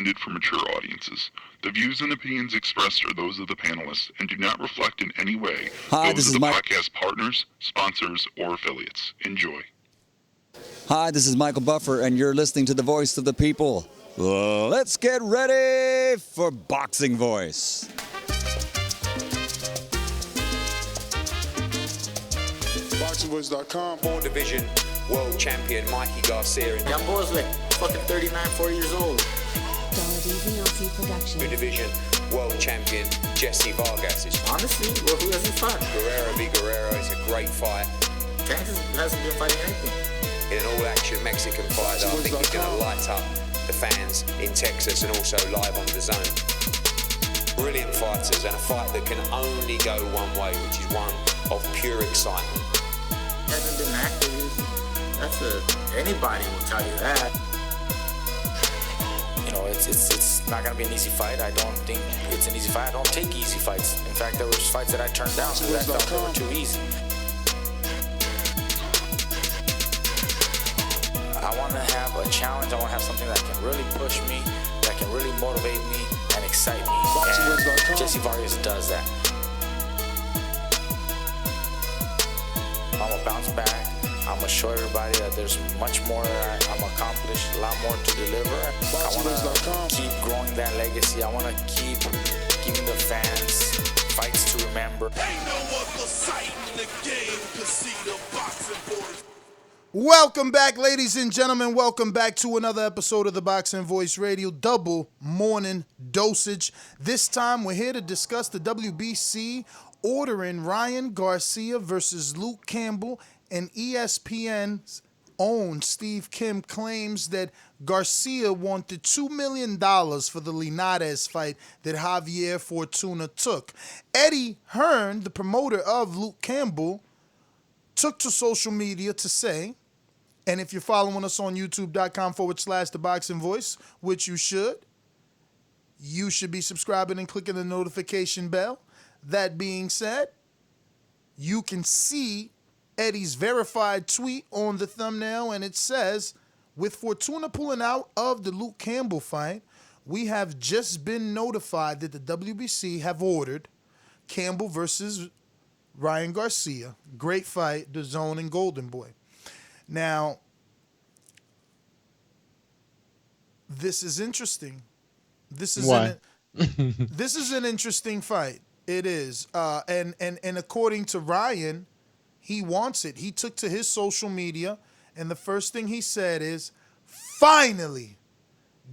intended for mature audiences. The views and opinions expressed are those of the panelists and do not reflect in any way Hi, those this of is the Mike. podcast partners, sponsors, or affiliates. Enjoy. Hi, this is Michael Buffer, and you're listening to the Voice of the People. Let's get ready for Boxing Voice. BoxingVoice.com. 4 division world champion Mikey Garcia. Young boy's like fucking 39, 40 years old. Dazn Production. 2 division world champion Jesse Vargas. Honestly, well, who hasn't fought? Guerrero v. Guerrero is a great fight. Kansas hasn't been fighting anything. In an all-action Mexican fight, I think he's going to light up the fans in Texas and also live on Dazn. Brilliant fighters and a fight that can only go one way, which is one of pure excitement. Hasn't been active. Anybody will tell you that. You know, it's not going to be an easy fight. I don't think it's an easy fight. I don't take easy fights. In fact, there were fights that I turned down because I felt they were too easy. I want to have a challenge. I want to have something that can really push me, that can really motivate me and excite me. And Jesse Vargas does that. I'm going to bounce back. I'm going to show everybody that there's much more that I'm accomplished, a lot more to deliver. I want to keep growing that legacy. I want to keep giving the fans fights to remember. Ain't no other sight in the game to see the Boxing Voice. Welcome back, ladies and gentlemen. Welcome back to another episode of the Boxing Voice Radio Double Morning Dosage. This time we're here to discuss the WBC ordering Ryan Garcia versus Luke Campbell, and ESPN's own Steve Kim claims that Garcia wanted $2 million for the Linares fight that Javier Fortuna took. Eddie Hearn, the promoter of Luke Campbell, took to social media to say, and if you're following us on youtube.com/The Boxing Voice, which you should be subscribing and clicking the notification bell. That being said, you can see Eddie's verified tweet on the thumbnail, and it says, with Fortuna pulling out of the Luke Campbell fight, we have just been notified that the WBC have ordered Campbell versus Ryan Garcia. Great fight, Dazn and Golden Boy. Now, this is interesting. This is this is an interesting fight. It is. And according to Ryan, he wants it. He took to his social media, and the first thing he said is, finally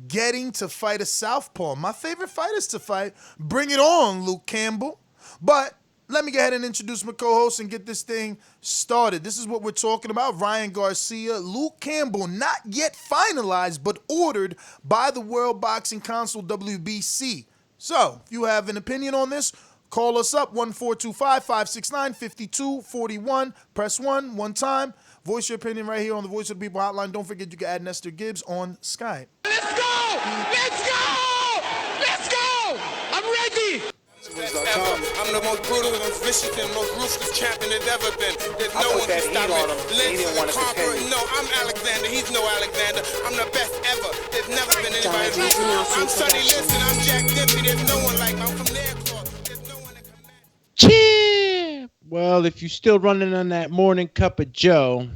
getting to fight a southpaw. My favorite fighters to fight. Bring it on, Luke Campbell. But let me go ahead and introduce my co-host and get this thing started. This is what we're talking about. Ryan Garcia, Luke Campbell, not yet finalized, but ordered by the World Boxing Council, WBC. So, if you have an opinion on this, call us up, 1-425-569-5241. Press 1 time. Voice your opinion right here on the Voice of the People hotline. Don't forget you can add Nestor Gibbs on Skype. Let's go! Let's go! Let's go! I'm ready! I'm the most brutal and vicious and most ruthless champion there's ever been. There's no one to stop me. Lynch the conqueror. No, I'm Alexander. He's no Alexander. I'm the best ever. There's never been anybody like me. I'm Sonny Liston. I'm Jack Dempsey. There's no one like me. I'm from their claws. There's no one that can match. Cheer! Well, if you're still running on that morning cup of Joe,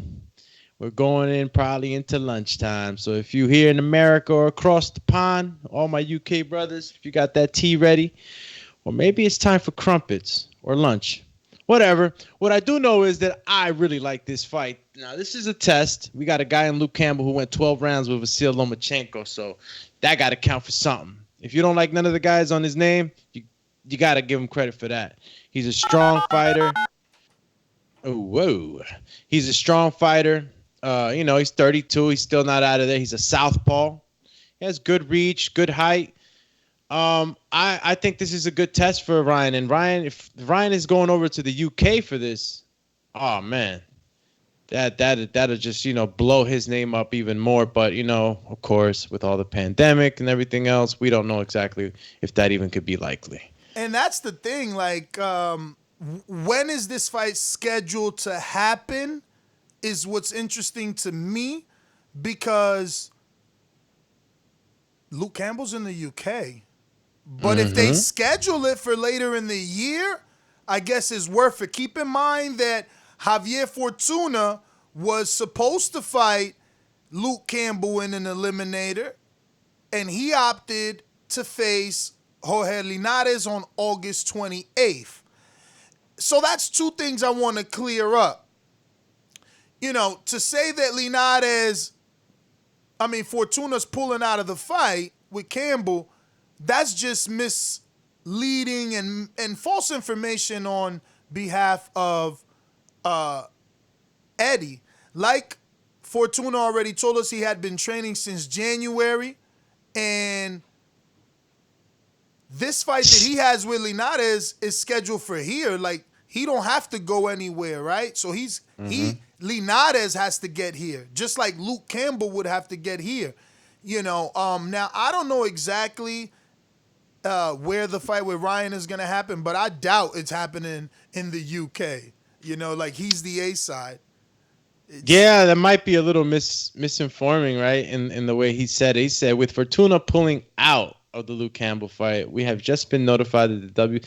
we're going in probably into lunchtime. So if you're here in America or across the pond, all my UK brothers, if you got that tea ready, or maybe it's time for crumpets or lunch. Whatever. What I do know is that I really like this fight. Now, this is a test. We got a guy in Luke Campbell who went 12 rounds with Vasil Lomachenko, so that got to count for something. If you don't like none of the guys on his name, you got to give him credit for that. He's a strong fighter. Oh, whoa. He's a strong fighter. He's 32. He's still not out of there. He's a southpaw. He has good reach, good height. I think this is a good test for Ryan. And Ryan, if Ryan is going over to the UK for this, oh man, that'll just blow his name up even more. But of course, with all the pandemic and everything else, we don't know exactly if that even could be likely. And that's the thing. Like, when is this fight scheduled to happen? Is what's interesting to me, because Luke Campbell's in the UK. But if they schedule it for later in the year, I guess it's worth it. Keep in mind that Javier Fortuna was supposed to fight Luke Campbell in an eliminator, and he opted to face Jorge Linares on August 28th. So that's two things I want to clear up. You know, to say that Fortuna's pulling out of the fight with Campbell, that's just misleading and false information on behalf of Eddie. Like Fortuna already told us, he had been training since January, and this fight that he has with Linares is scheduled for here. Like, he don't have to go anywhere, right? So Linares has to get here, just like Luke Campbell would have to get here. You know, now I don't know exactly where the fight with Ryan is gonna happen, but I doubt it's happening in the UK. You know, like, he's the A side. Yeah, that might be a little misinforming, right? In the way he said it. He said, with Fortuna pulling out of the Luke Campbell fight, we have just been notified that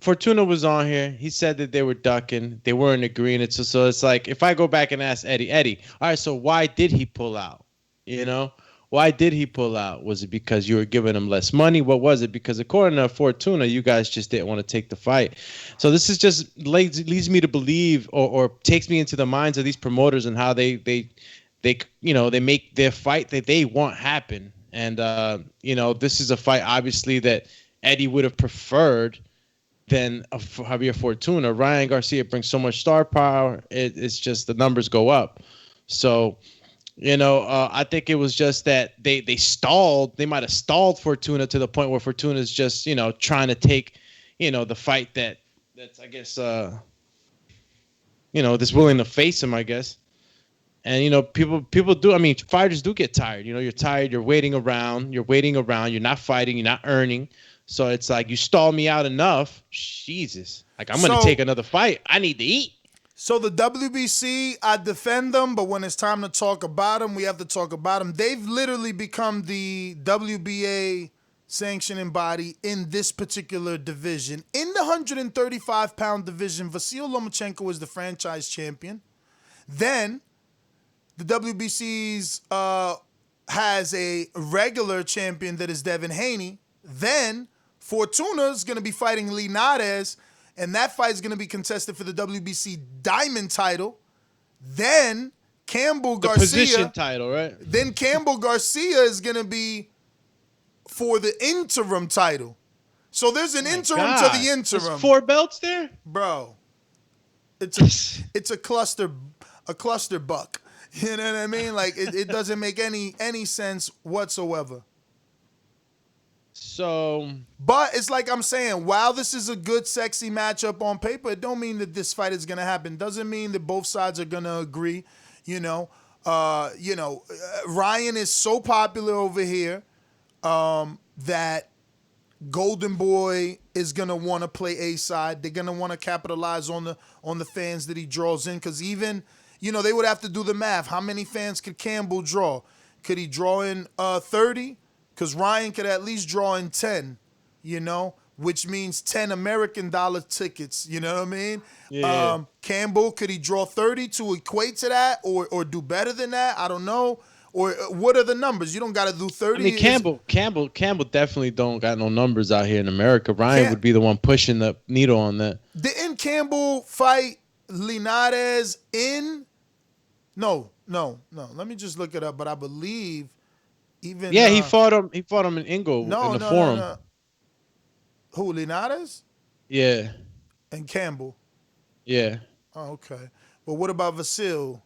Fortuna was on here. He said that they were ducking. They weren't agreeing. So it's like, if I go back and ask Eddie, all right, so why did he pull out? You know, why did he pull out? Was it because you were giving him less money? What was it? Because according to Fortuna, you guys just didn't want to take the fight. So this is just leads me to believe, or takes me into the minds of these promoters and how they make their fight that they want happen. And this is a fight obviously that Eddie would have preferred than Javier Fortuna. Ryan Garcia brings so much star power. It's just the numbers go up. So, I think it was just that they stalled. They might have stalled Fortuna to the point where Fortuna is just, trying to take, the fight that's, I guess, that's willing to face him, I guess. And, people do. I mean, fighters do get tired. You're tired. You're waiting around. You're not fighting. You're not earning. So it's like, you stall me out enough. Jesus. Like, I'm going to take another fight. I need to eat. So the WBC, I defend them, but when it's time to talk about them, we have to talk about them. They've literally become the WBA sanctioning body in this particular division. In the 135-pound division, Vasyl Lomachenko is the franchise champion. Then the WBC's has a regular champion that is Devin Haney. Then Fortuna's going to be fighting Linares, and that fight is going to be contested for the WBC Diamond title. Then Campbell Garcia. The position title, right? Then Campbell Garcia is going to be for the interim title. So there's an interim to the interim. There's 4 belts there? Bro. It's a cluster buck. You know what I mean? Like, it doesn't make any sense whatsoever. So, but it's like I'm saying, while this is a good, sexy matchup on paper, it don't mean that this fight is gonna happen. Doesn't mean that both sides are gonna agree. Ryan is so popular over here that Golden Boy is gonna want to play A side. They're gonna want to capitalize on the fans that he draws in, because even they would have to do the math. How many fans could Campbell draw? Could he draw in 30? Because Ryan could at least draw in 10, which means 10 American dollar tickets. You know what I mean? Yeah. Campbell, could he draw 30 to equate to that, or do better than that? I don't know. Or what are the numbers? You don't got to do 30. I mean, Campbell definitely don't got no numbers out here in America. Ryan would be the one pushing the needle on that. Didn't Campbell fight Linares in? No. Let me just look it up. But I believe. Even he fought him. He fought him in Inglewood in the Forum. No. Who, Linares? Yeah. And Campbell. Yeah. Oh, okay. But what about Vasyl?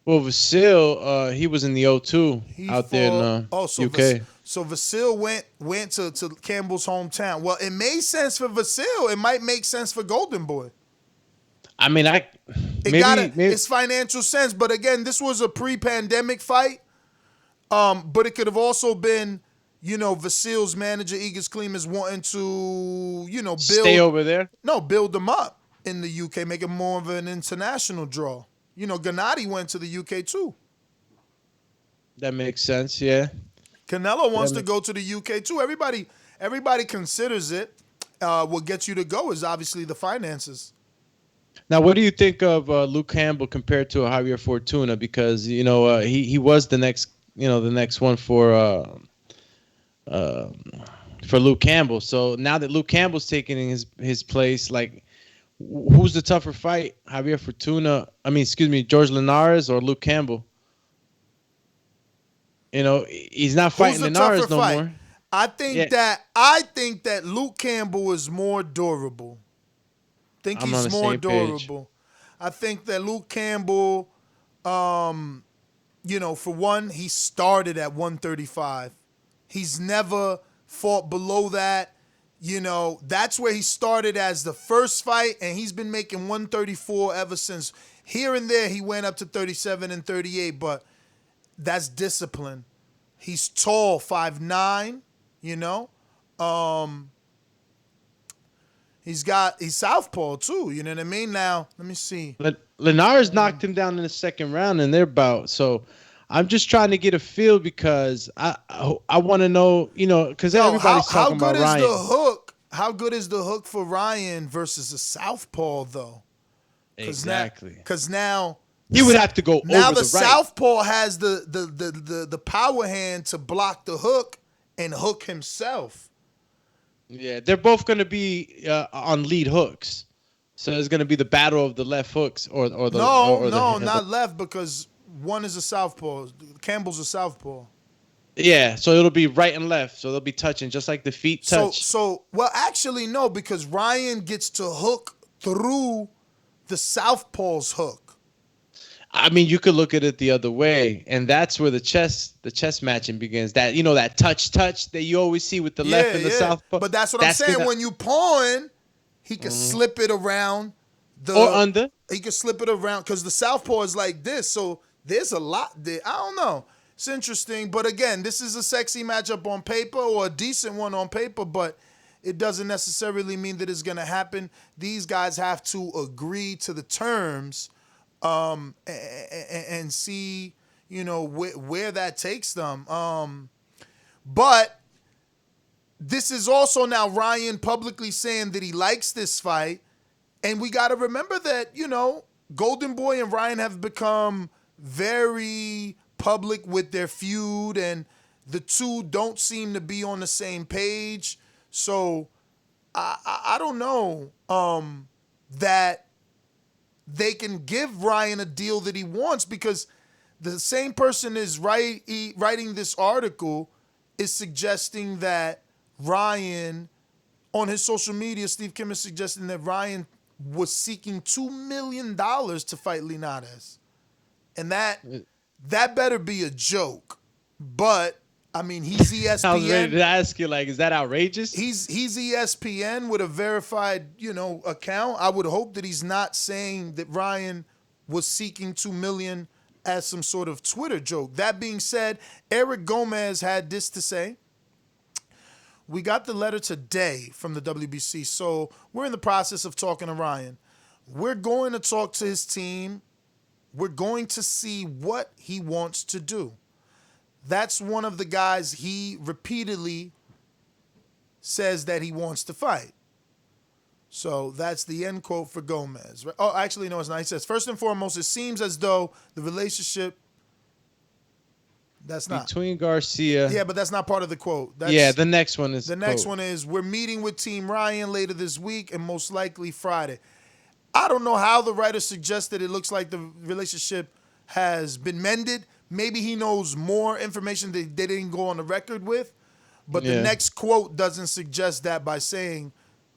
Well, Vasyl, he was in the O2 there in UK. So Vasyl went to Campbell's hometown. Well, it made sense for Vasyl. It might make sense for Golden Boy. I mean, it's financial sense. But again, this was a pre-pandemic fight. But it could have also been, Vasyl's manager, Igor Klimas, wanting to, build. Stay over there? No, build them up in the UK, make it more of an international draw. Gennady went to the UK too. That makes sense, yeah. Canelo wants to go to the UK too. Everybody considers it. What gets you to go is obviously the finances. Now, what do you think of Luke Campbell compared to Javier Fortuna? Because he was the next one for Luke Campbell. So now that Luke Campbell's taking his place, like, who's the tougher fight? Javier Fortuna? George Linares or Luke Campbell? He's not fighting Linares no more. I think that Luke Campbell is more durable. He's more durable. I think that Luke Campbell, for one, he started at 135. He's never fought below that. That's where he started as the first fight, and he's been making 134 ever since. Here and there, he went up to 37 and 38, but that's discipline. He's tall, 5'9", He's southpaw too, you know what I mean? Now, let me see. Linares knocked him down in the second round in their bout. So I'm just trying to get a feel because I want to know, because everybody's talking about Ryan. How good is the hook for Ryan versus a southpaw though? Exactly. Because now he would have to go now over the right. southpaw has the power hand to block the hook and hook himself. Yeah, they're both going to be on lead hooks. So it's going to be the battle of the left hooks or the not left, because one is a southpaw. Campbell's a southpaw. Yeah, so it'll be right and left. So they'll be touching just like the feet touch. So actually no, because Ryan gets to hook through the southpaw's hook. I mean, you could look at it the other way, and that's where the chess matching begins. That that touch that you always see with the left and the southpaw. But that's what I'm saying. When you pawn, he can slip it around or under. He can slip it around because the southpaw is like this. So there's a lot there. I don't know. It's interesting, but again, this is a sexy matchup on paper or a decent one on paper, but it doesn't necessarily mean that it's going to happen. These guys have to agree to the terms. And see, where that takes them. But this is also now Ryan publicly saying that he likes this fight. And we got to remember that, Golden Boy and Ryan have become very public with their feud, and the two don't seem to be on the same page. So I don't know that they can give Ryan a deal that he wants, because the same person is writing this article is suggesting that Ryan, on his social media, Steve Kim is suggesting that Ryan was seeking $2 million to fight Linares. And that better be a joke. But I mean, he's ESPN. I was ready to ask you, is that outrageous? He's ESPN with a verified, account. I would hope that he's not saying that Ryan was seeking $2 million as some sort of Twitter joke. That being said, Eric Gomez had this to say. We got the letter today from the WBC, so we're in the process of talking to Ryan. We're going to talk to his team. We're going to see what he wants to do. That's one of the guys he repeatedly says that he wants to fight. So that's the end quote for Gomez. Oh, actually, no, it's not. He says, first and foremost, it seems as though the relationship... That's not. Between Garcia... Yeah, but that's not part of the quote. The next one is... The next one is, we're meeting with Team Ryan later this week and most likely Friday. I don't know how the writer suggested it looks like the relationship has been mended. Maybe he knows more information that they didn't go on the record with. But the next quote doesn't suggest that by saying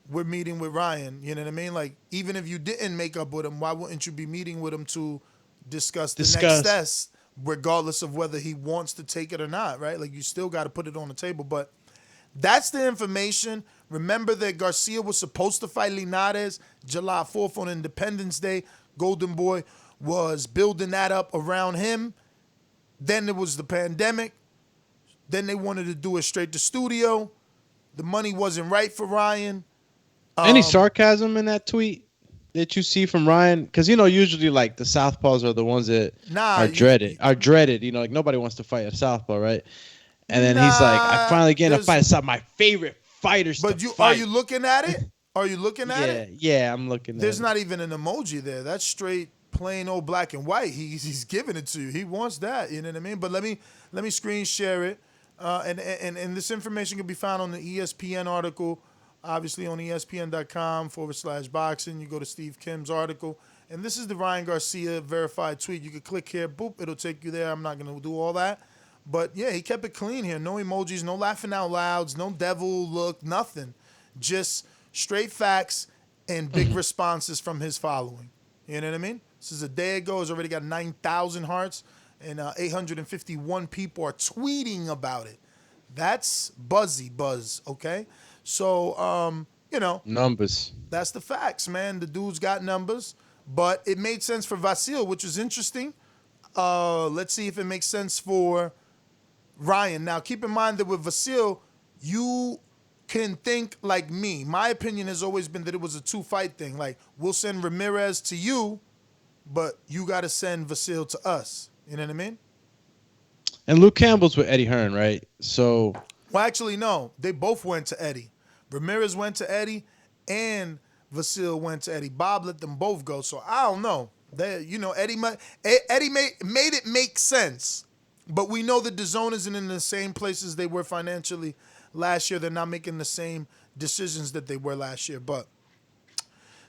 we're meeting with Ryan. You know what I mean? Like, even if you didn't make up with him, why wouldn't you be meeting with him to discuss the next test, regardless of whether he wants to take it or not, right? Like, you still got to put it on the table. But that's the information. Remember that Garcia was supposed to fight Linares July 4th on Independence Day. Golden Boy was building that up around him. Then there was the pandemic. Then they wanted to do it straight to studio. The money wasn't right for Ryan. Any sarcasm in that tweet that you see from Ryan? Because, usually, the southpaws are the ones that are dreaded. Like, nobody wants to fight a southpaw, right? And then he's like, I finally get in a there's- fight. It's not my favorite fighters But to are fight. you looking at it? Are you looking at it? Yeah, I'm looking There's at it. not even an emoji there. That's straight plain old black and white. He's giving it to you. He wants that. You know what I mean? But let me screen share it. And this information can be found on the ESPN article, obviously on ESPN.com/boxing. You go to Steve Kim's article. And this is the Ryan Garcia verified tweet. You could click here, boop, it'll take you there. I'm not going to do all that. But yeah, he kept it clean here. No emojis, no laughing out louds, no devil look, nothing. Just straight facts and big responses from his following. You know what I mean? This is a day ago. It's already got 9,000 hearts, and 851 people are tweeting about it. That's buzz, okay? So, Numbers. that's the facts, man. The dude's got numbers, but it made sense for Vasil, which was interesting. Let's see if it makes sense for Ryan. Now, keep in mind that with Vasil, you can think like me. My opinion has always been that it was a 2-fight thing. Like, we'll send Ramirez to you, but you got to send Vasil to us. You know what I mean? And Luke Campbell's with Eddie Hearn, right? So, Well, actually, no. They both went to Eddie. Ramirez went to Eddie, and Vasil went to Eddie. Bob let them both go. So I don't know. Eddie made it make sense. But we know that DAZN isn't in the same places they were financially last year. They're not making the same decisions that they were last year. But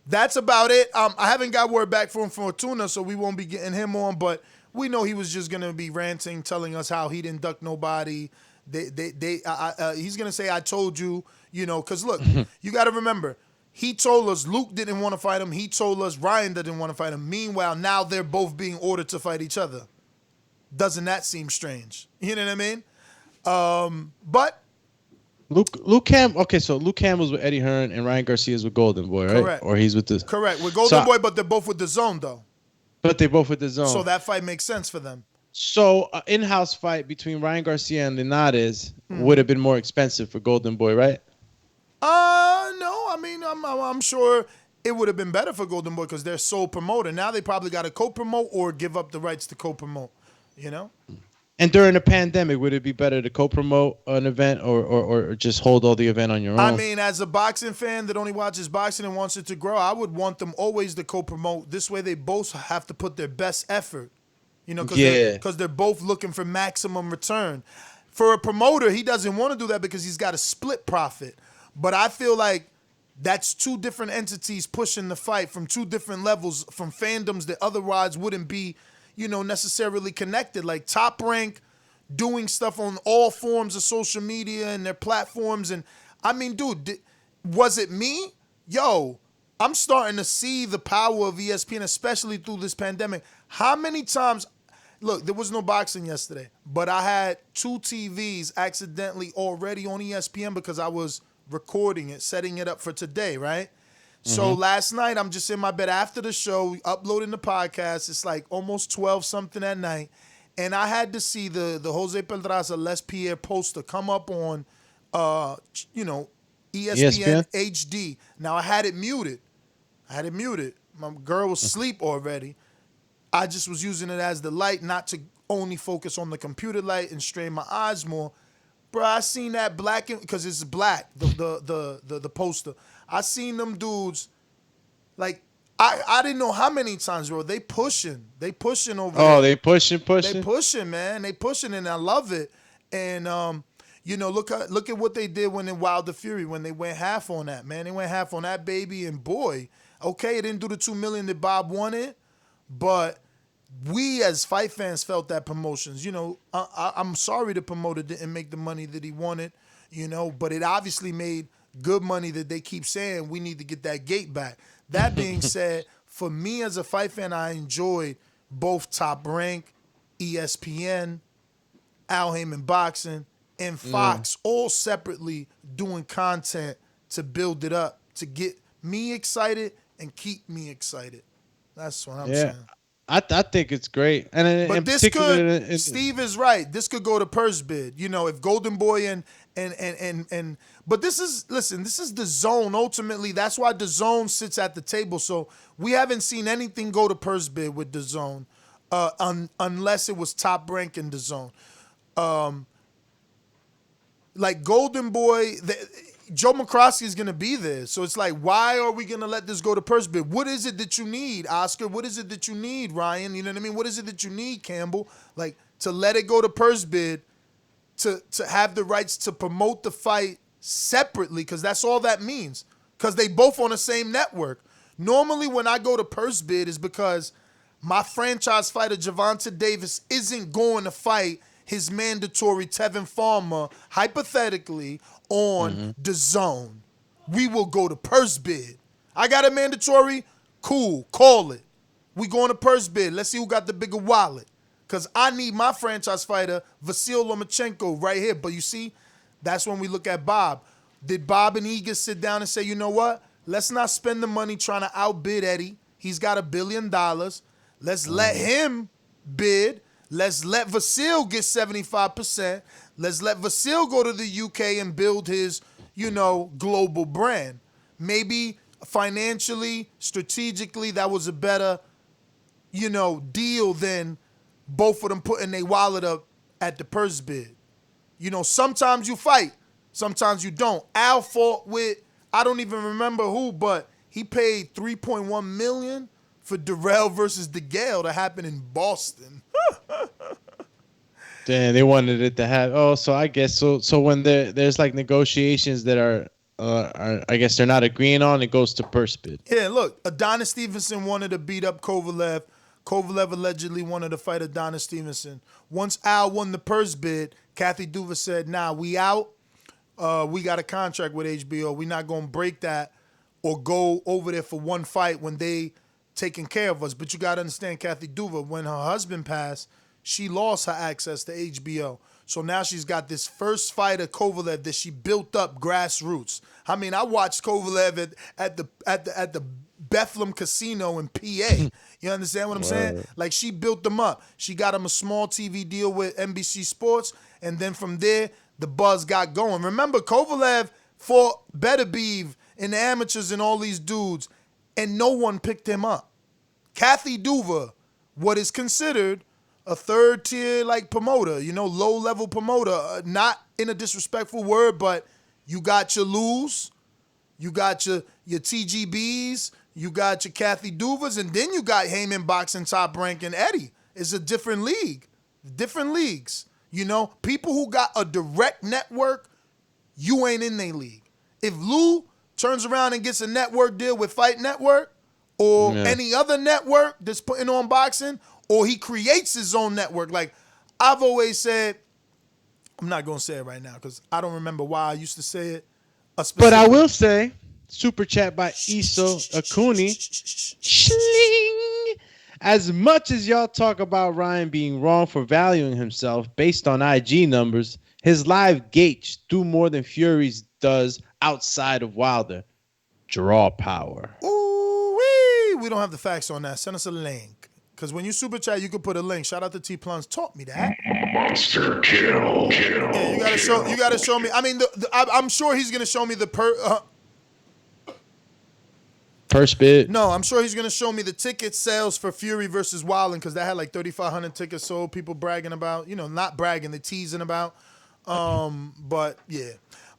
that's about it. I haven't got word back from Fortuna, so we won't be getting him on. But we know he was just gonna be ranting, telling us how he didn't duck nobody. He's gonna say, "I told you," because look, you got to remember, he told us Luke didn't want to fight him. He told us Ryan didn't want to fight him. Meanwhile, now they're both being ordered to fight each other. Doesn't that seem strange? You know what I mean? But Luke Campbell. Okay, so Luke Campbell's with Eddie Hearn and Ryan Garcia's with Golden Boy, right? Correct. Or he's with the correct with Golden Boy, but they're both with DAZN though. But they both with DAZN. So that fight makes sense for them. So an in-house fight between Ryan Garcia and Linares would have been more expensive for Golden Boy, right? No. I mean, I'm sure it would have been better for Golden Boy because they're sole promoter. Now they probably got to co-promote or give up the rights to co-promote. And during the pandemic, would it be better to co-promote an event or just hold all the event on your own? I mean, as a boxing fan that only watches boxing and wants it to grow, I would want them always to co-promote. This way they both have to put their best effort, because they're both looking for maximum return. For a promoter, he doesn't want to do that because he's got to split profit. But I feel like that's two different entities pushing the fight from two different levels, from fandoms that otherwise wouldn't be necessarily connected, like Top Rank doing stuff on all forms of social media and their platforms. And I mean, dude, was it me? Yo, I'm starting to see the power of ESPN, especially through this pandemic. How many times, look, there was no boxing yesterday, but I had 2 TVs accidentally already on ESPN because I was recording it, setting it up for today, right? So last night, I'm just in my bed after the show, uploading the podcast. It's like almost 12 something at night. And I had to see the Jose Pedraza Les Pierre poster come up on, ESPN HD. Now, I had it muted. My girl was asleep already. I just was using it as the light, not to only focus on the computer light and strain my eyes more. Bro, I seen that black, because it's black, the poster. I seen them dudes, like, I didn't know how many times, bro. They pushing over there. Oh, they pushing. They pushing, man. They pushing, and I love it. And, look at what they did when in Wilder Fury, when they went half on that, man. They went half on that baby, and boy, okay, it didn't do the $2 million that Bob wanted, but we as fight fans felt that promotions. I'm sorry the promoter didn't make the money that he wanted, but it obviously made good money that they keep saying we need to get that gate back. That being said, for me as a fight fan, I enjoyed both Top Rank, ESPN, Al Heyman Boxing, and Fox all separately doing content to build it up, to get me excited and keep me excited. That's what I'm saying. I think it's great. But this could, Steve is right. This could go to purse bid. If Golden Boy and but this is DAZN ultimately. That's why DAZN sits at the table. So we haven't seen anything go to purse bid with DAZN, unless it was Top Rank and DAZN. like Golden Boy, Joe McCroskey is going to be there. So it's like, why are we going to let this go to purse bid? What is it that you need, Oscar? What is it that you need, Ryan? You know what I mean? What is it that you need, Campbell? Like, to let it go to purse bid, to have the rights to promote the fight separately, because that's all that means, because they both on the same network. Normally when I go to purse bid is because my franchise fighter Gervonta Davis isn't going to fight his mandatory Tevin Farmer, hypothetically, on Dazn. We will go to purse bid. I got a mandatory? Cool, call it. We going to purse bid. Let's see who got the bigger wallet. Because I need my franchise fighter, Vasyl Lomachenko, right here. But you see, that's when we look at Bob. Did Bob and Egan sit down and say, you know what? Let's not spend the money trying to outbid Eddie. He's got $1 billion. Let's let him bid. Let's let Vasyl get 75%. Let's let Vasyl go to the UK and build his, global brand. Maybe financially, strategically, that was a better, deal than both of them putting their wallet up at the purse bid. Sometimes you fight, sometimes you don't. Al fought with, I don't even remember who, but he paid $3.1 million for Darrell versus DeGale to happen in Boston. Damn, they wanted it to have. Oh, so I guess so when there's like negotiations that are I guess they're not agreeing on, it goes to purse bid. Yeah, look, Adonis Stevenson wanted to beat up Kovalev. Kovalev allegedly wanted to fight Adonis Stevenson. Once Al won the purse bid, Kathy Duva said, nah, we out. We got a contract with HBO. We're not going to break that or go over there for one fight when they taking care of us. But you got to understand, Kathy Duva, when her husband passed, she lost her access to HBO. So now she's got this first fighter, Kovalev, that she built up grassroots. I mean, I watched Kovalev at the Bethlehem Casino in PA. You understand what I'm saying? Like, she built them up. She got him a small TV deal with NBC Sports, and then from there, the buzz got going. Remember, Kovalev fought Beterbiev in the amateurs and all these dudes, and no one picked him up. Kathy Duva, what is considered a third-tier like promoter, low-level promoter, not in a disrespectful word, but you got your Luz, you got your TGBs, you got your Kathy Duvas, and then you got Heyman Boxing Top Rank and Eddie. It's a different league, different leagues. People who got a direct network, you ain't in their league. If Lou turns around and gets a network deal with Fight Network or any other network that's putting on boxing, or he creates his own network, like I've always said, I'm not going to say it right now because I don't remember why I used to say it. But I will say, super chat by Iso Akuni. Shling! As much as y'all talk about Ryan being wrong for valuing himself based on IG numbers, his live gauge do more than Fury's does outside of Wilder. Draw power. Ooh-wee! We don't have the facts on that. Send us a link. Because when you super chat, you can put a link. Shout out to T Plums. Taught me that. Monster kill. Yeah, you gotta show me. I mean, I'm sure he's gonna show me the purse bid. No, I'm sure he's gonna show me the ticket sales for Fury versus Wilding, because that had like 3,500 tickets sold. People bragging about, not bragging, they're teasing about. But yeah.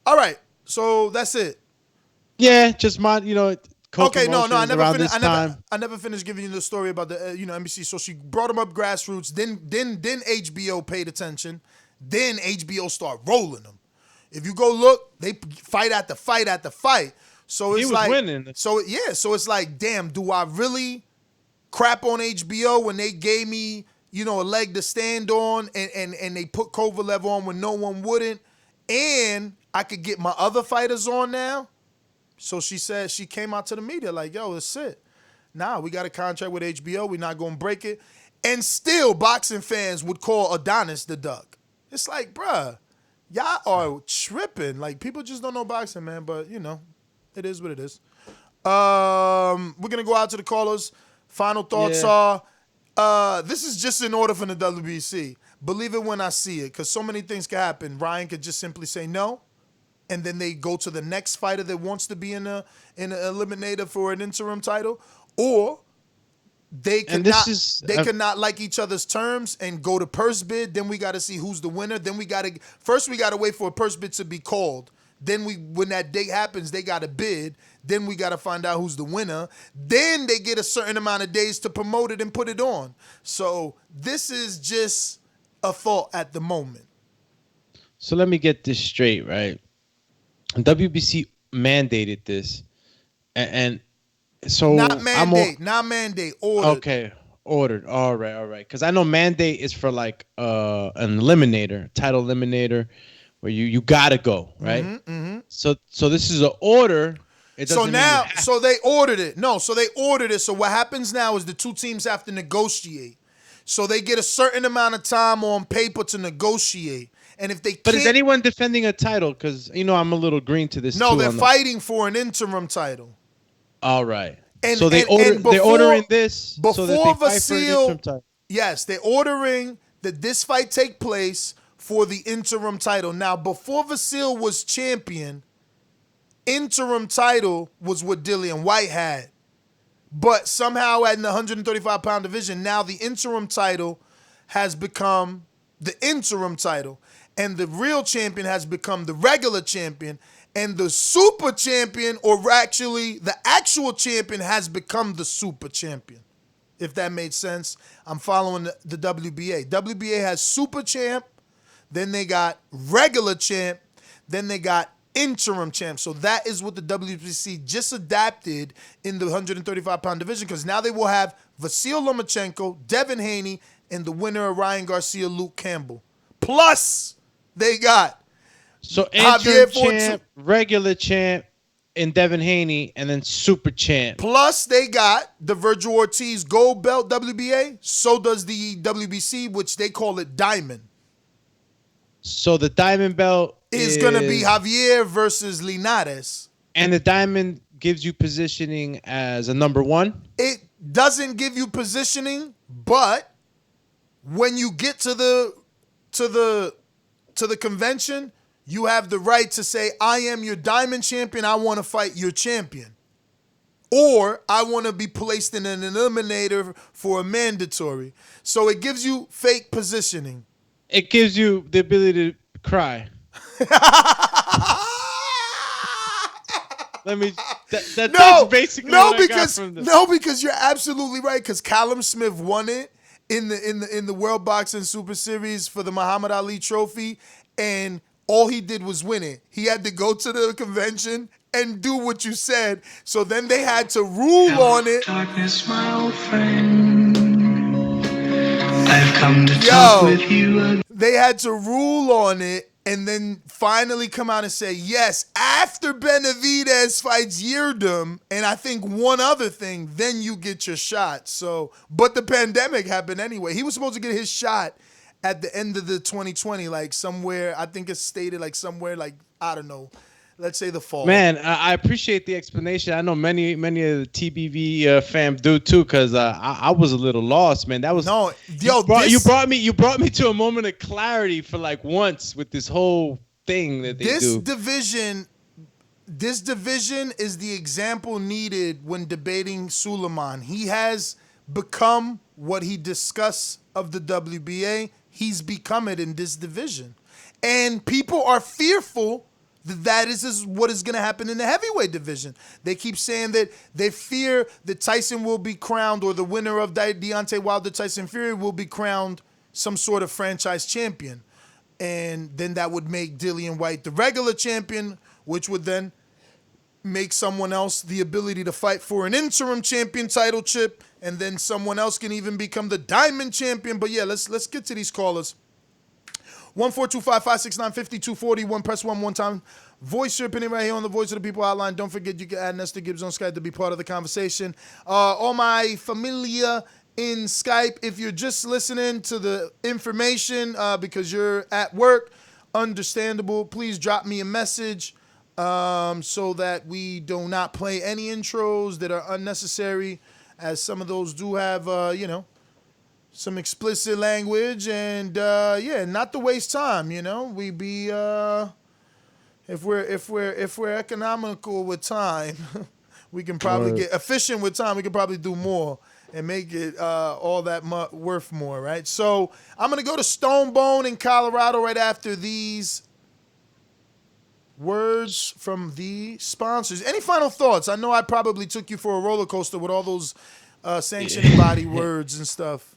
All right. So that's it. Yeah, just my, Okay, no, I never finished giving you the story about the NBC. So she brought him up grassroots. Then HBO paid attention. Then HBO started rolling them. If you go look, they fight after fight after fight. So it's like winning. So it's like, damn, do I really crap on HBO when they gave me a leg to stand on and they put Kovalev on when no one wouldn't, and I could get my other fighters on now? So she said, she came out to the media like, yo, that's it. Nah, we got a contract with HBO. We're not going to break it. And still, boxing fans would call Adonis the duck. It's like, bruh, y'all are tripping. Like, people just don't know boxing, man. But, it is what it is. We're going to go out to the callers. Final thoughts are, this is just in order from the WBC. Believe it when I see it, because so many things can happen. Ryan could just simply say no, and then they go to the next fighter that wants to be in an eliminator for an interim title, or they And cannot this is they cannot like each other's terms and go to purse bid. Then we got to see who's the winner. Then we got to wait for a purse bid to be called. Then when that date happens, they got to bid. Then we got to find out who's the winner. Then they get a certain amount of days to promote it and put it on. So this is just a thought at the moment. So let me get this straight, right? WBC mandated this, and so Not mandate, ordered. Okay, ordered. All right. Because I know mandate is for like an eliminator, title eliminator, where you gotta go, right? So this is an order. It doesn't So they ordered it. No, so they ordered it. So what happens now is the two teams have to negotiate. So they get a certain amount of time on paper to negotiate. And if they can't, But is anyone defending a title? Because, I'm a little green to this. No, too, they're fighting for an interim title. All right. And, so they're ordering this before so that they fight for an interim title. Yes, they're ordering that this fight take place for the interim title. Now, before Vasil was champion, interim title was what Dillian White had. But somehow in the 135-pound division, now the interim title has become the interim title. And the real champion has become the regular champion. And the super champion, or actually the actual champion, has become the super champion. If that made sense. I'm following the WBA. WBA has super champ, then they got regular champ, then they got interim champ. So that is what the WBC just adapted in the 135-pound division, because now they will have Vasil Lomachenko, Devin Haney, and the winner of Ryan Garcia, Luke Campbell. Plus, they got so interim champ, regular champ, and Devin Haney, and then super champ. Plus, they got the Virgil Ortiz gold belt WBA. So does the WBC, which they call it Diamond. So the Diamond belt is going to be Javier versus Linares. And the Diamond gives you positioning as a number one? It doesn't give you positioning, but when you get to the convention, you have the right to say, I am your Diamond champion, I want to fight your champion. Or I want to be placed in an eliminator for a mandatory. So it gives you fake positioning. It gives you the ability to cry. That's basically what I got from this. No, because you're absolutely right. Because Callum Smith won it in the World Boxing Super Series for the Muhammad Ali Trophy, and all he did was win it. He had to go to the convention and do what you said. So then they had to rule on it. Darkness, my old friend. I've come to talk with you. They had to rule on it and then finally come out and say, yes, after Benavidez fights Yildirim, and I think one other thing, then you get your shot. So, but the pandemic happened anyway. He was supposed to get his shot at the end of the 2020, like somewhere, I think it's stated like somewhere like, I don't know, let's say the fall. Man, I appreciate the explanation. I know many of the TBV fam do too, because I was a little lost, man. That was you brought me to a moment of clarity for like once with this whole thing that they do. This division is the example needed when debating Suleiman. He has become what he discussed of the WBA. He's become it in this division, and people are fearful that is what is going to happen in the heavyweight division. They keep saying that they fear that Tyson will be crowned, or the winner of Deontay Wilder Tyson Fury will be crowned some sort of franchise champion. And then that would make Dillian White the regular champion, which would then make someone else the ability to fight for an interim champion title chip, and then someone else can even become the Diamond champion. But yeah, let's get to these callers. 1-425-569-5241. Press 1 time. Voice your opinion right here on the Voice of the People hotline. Don't forget you can add Nestor Gibbs on Skype to be part of the conversation. All my familia in Skype, if you're just listening to the information because you're at work, understandable, please drop me a message so that we do not play any intros that are unnecessary, as some of those do have, some explicit language, and not to waste time. We be if we're economical with time, we can probably get efficient with time. We can probably do more and make it all that worth more, right? So I'm going to go to Stone Bone in Colorado right after these words from the sponsors. Any final thoughts? I know I probably took you for a roller coaster with all those sanctioning body words and stuff.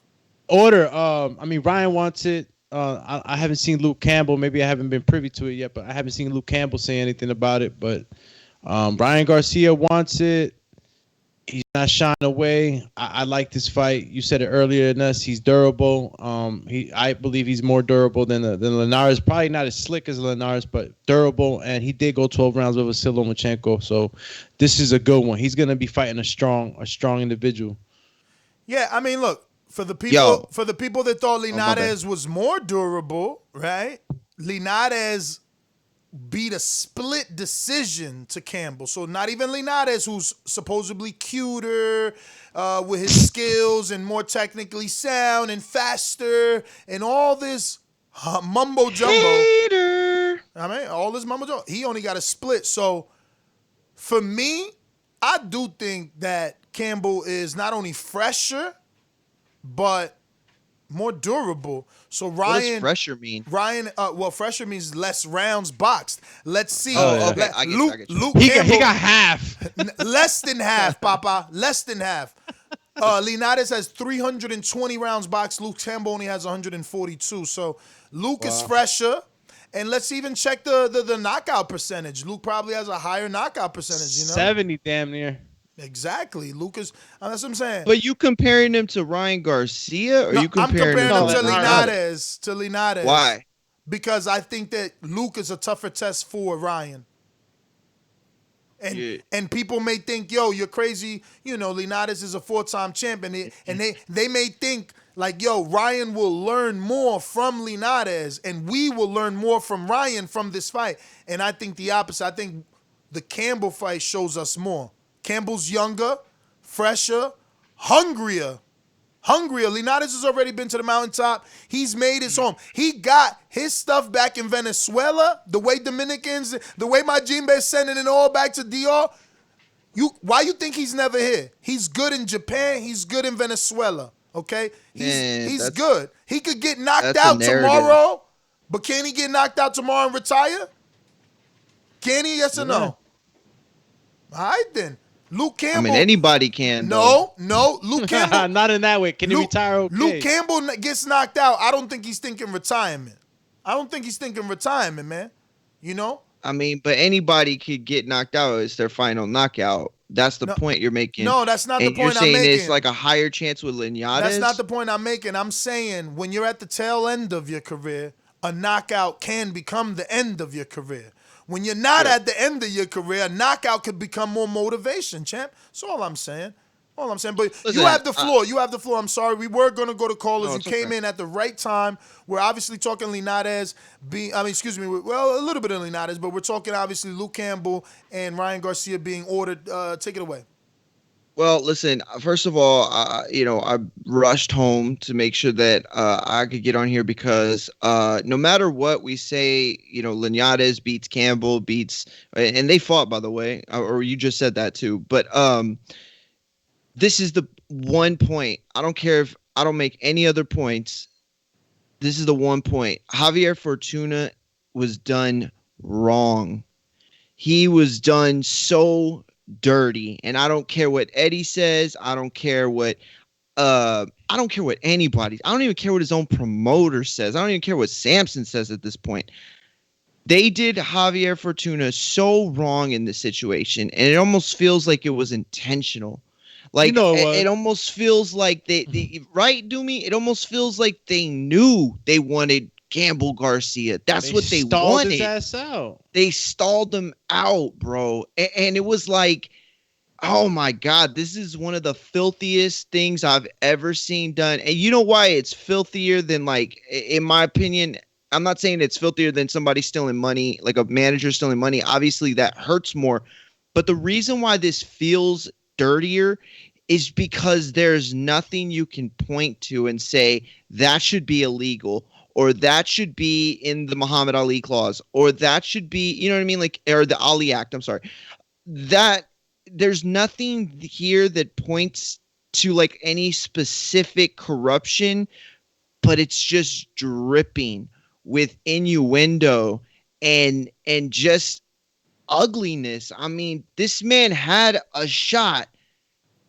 Order. I mean, Ryan wants it. I haven't seen Luke Campbell. Maybe I haven't been privy to it yet, but I haven't seen Luke Campbell say anything about it. But Ryan Garcia wants it. He's not shying away. I like this fight. You said it earlier than us. He's durable. I believe he's more durable than Linares. Probably not as slick as Linares, but durable. And he did go 12 rounds with Vasyl Lomachenko. So this is a good one. He's gonna be fighting a strong individual. Yeah, I mean, look, for the people that thought Linares was more durable, right? Linares beat a split decision to Campbell. So not even Linares, who's supposedly cuter with his skills and more technically sound and faster and all this mumbo jumbo. Hater. I mean, all this mumbo jumbo. He only got a split. So for me, I do think that Campbell is not only fresher, but more durable. So Ryan, what does fresher mean? Ryan, fresher means less rounds boxed. Let's see. Oh, okay. Luke he Campbell, got half. Less than half, Papa. Less than half. Linares has 320 rounds boxed. Luke Campbell only has 142. So Luke is fresher. And let's even check the knockout percentage. Luke probably has a higher knockout percentage, 70 damn near. Exactly. Lucas, that's what I'm saying. But you comparing him to Ryan Garcia, or you comparing him to Linares? To Linares. Why? Because I think that Luke is a tougher test for Ryan. And people may think, yo, you're crazy. Linares is a 4-time champion. And they may think, like, yo, Ryan will learn more from Linares, and we will learn more from Ryan from this fight. And I think the opposite. I think the Campbell fight shows us more. Campbell's younger, fresher, hungrier. Linares has already been to the mountaintop. He's made his home. He got his stuff back in Venezuela, the way Dominicans, the way Majimbe is sending it all back to DR. Why you think he's never here? He's good in Japan. He's good in Venezuela. Okay? He's good. He could get knocked out tomorrow, but can he get knocked out tomorrow and retire? Can he? Yes or no? All right, then. Luke Campbell. I mean, anybody can. No. Luke Campbell. Not in that way. Can he retire? Okay. Luke Campbell gets knocked out. I don't think he's thinking retirement. Man. I mean, but anybody could get knocked out. It's their final knockout. That's the point you're making. No, that's not the point I'm making. You're saying it's like a higher chance with Linares? That's not the point I'm making. I'm saying when you're at the tail end of your career, a knockout can become the end of your career. When you're not at the end of your career, a knockout could become more motivation, champ. That's all I'm saying. But listen, you have the floor. I'm sorry. We were going to go to callers. You came in at the right time. We're obviously talking Linares. A little bit of Linares, but we're talking obviously Luke Campbell and Ryan Garcia being ordered. Take it away. Well, listen, first of all, I rushed home to make sure that I could get on here because no matter what we say, Linares beats Campbell, and they fought, by the way, or you just said that too. But this is the one point. I don't care if I don't make any other points. This is the one point. Javier Fortuna was done wrong. He was done so dirty, and I don't care what Eddie says. I don't care what anybody. I don't even care what his own promoter says. I don't even care what Samson says at this point. They did Javier Fortuna so wrong in this situation, and it almost feels like it was intentional. Like it almost feels like they right, Doomy? It almost feels like they knew they wanted Campbell Garcia. That's what they wanted. His ass out. They stalled him out, bro. And it was like, oh my God, this is one of the filthiest things I've ever seen done. And you know why it's filthier than, like, in my opinion, I'm not saying it's filthier than somebody stealing money, like a manager stealing money. Obviously that hurts more. But the reason why this feels dirtier is because there's nothing you can point to and say that should be illegal, or that should be in the Muhammad Ali clause, or that should be, you know what I mean? Like, or the Ali Act, I'm sorry. That there's nothing here that points to like any specific corruption, but it's just dripping with innuendo and just ugliness. I mean, this man had a shot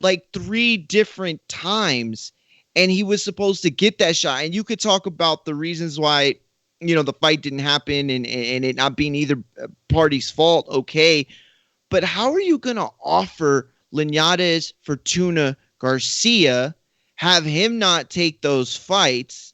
like 3 different times, and he was supposed to get that shot. And you could talk about the reasons why, you know, the fight didn't happen and it not being either party's fault. Okay. But how are you going to offer Linares, Fortuna, Garcia, have him not take those fights?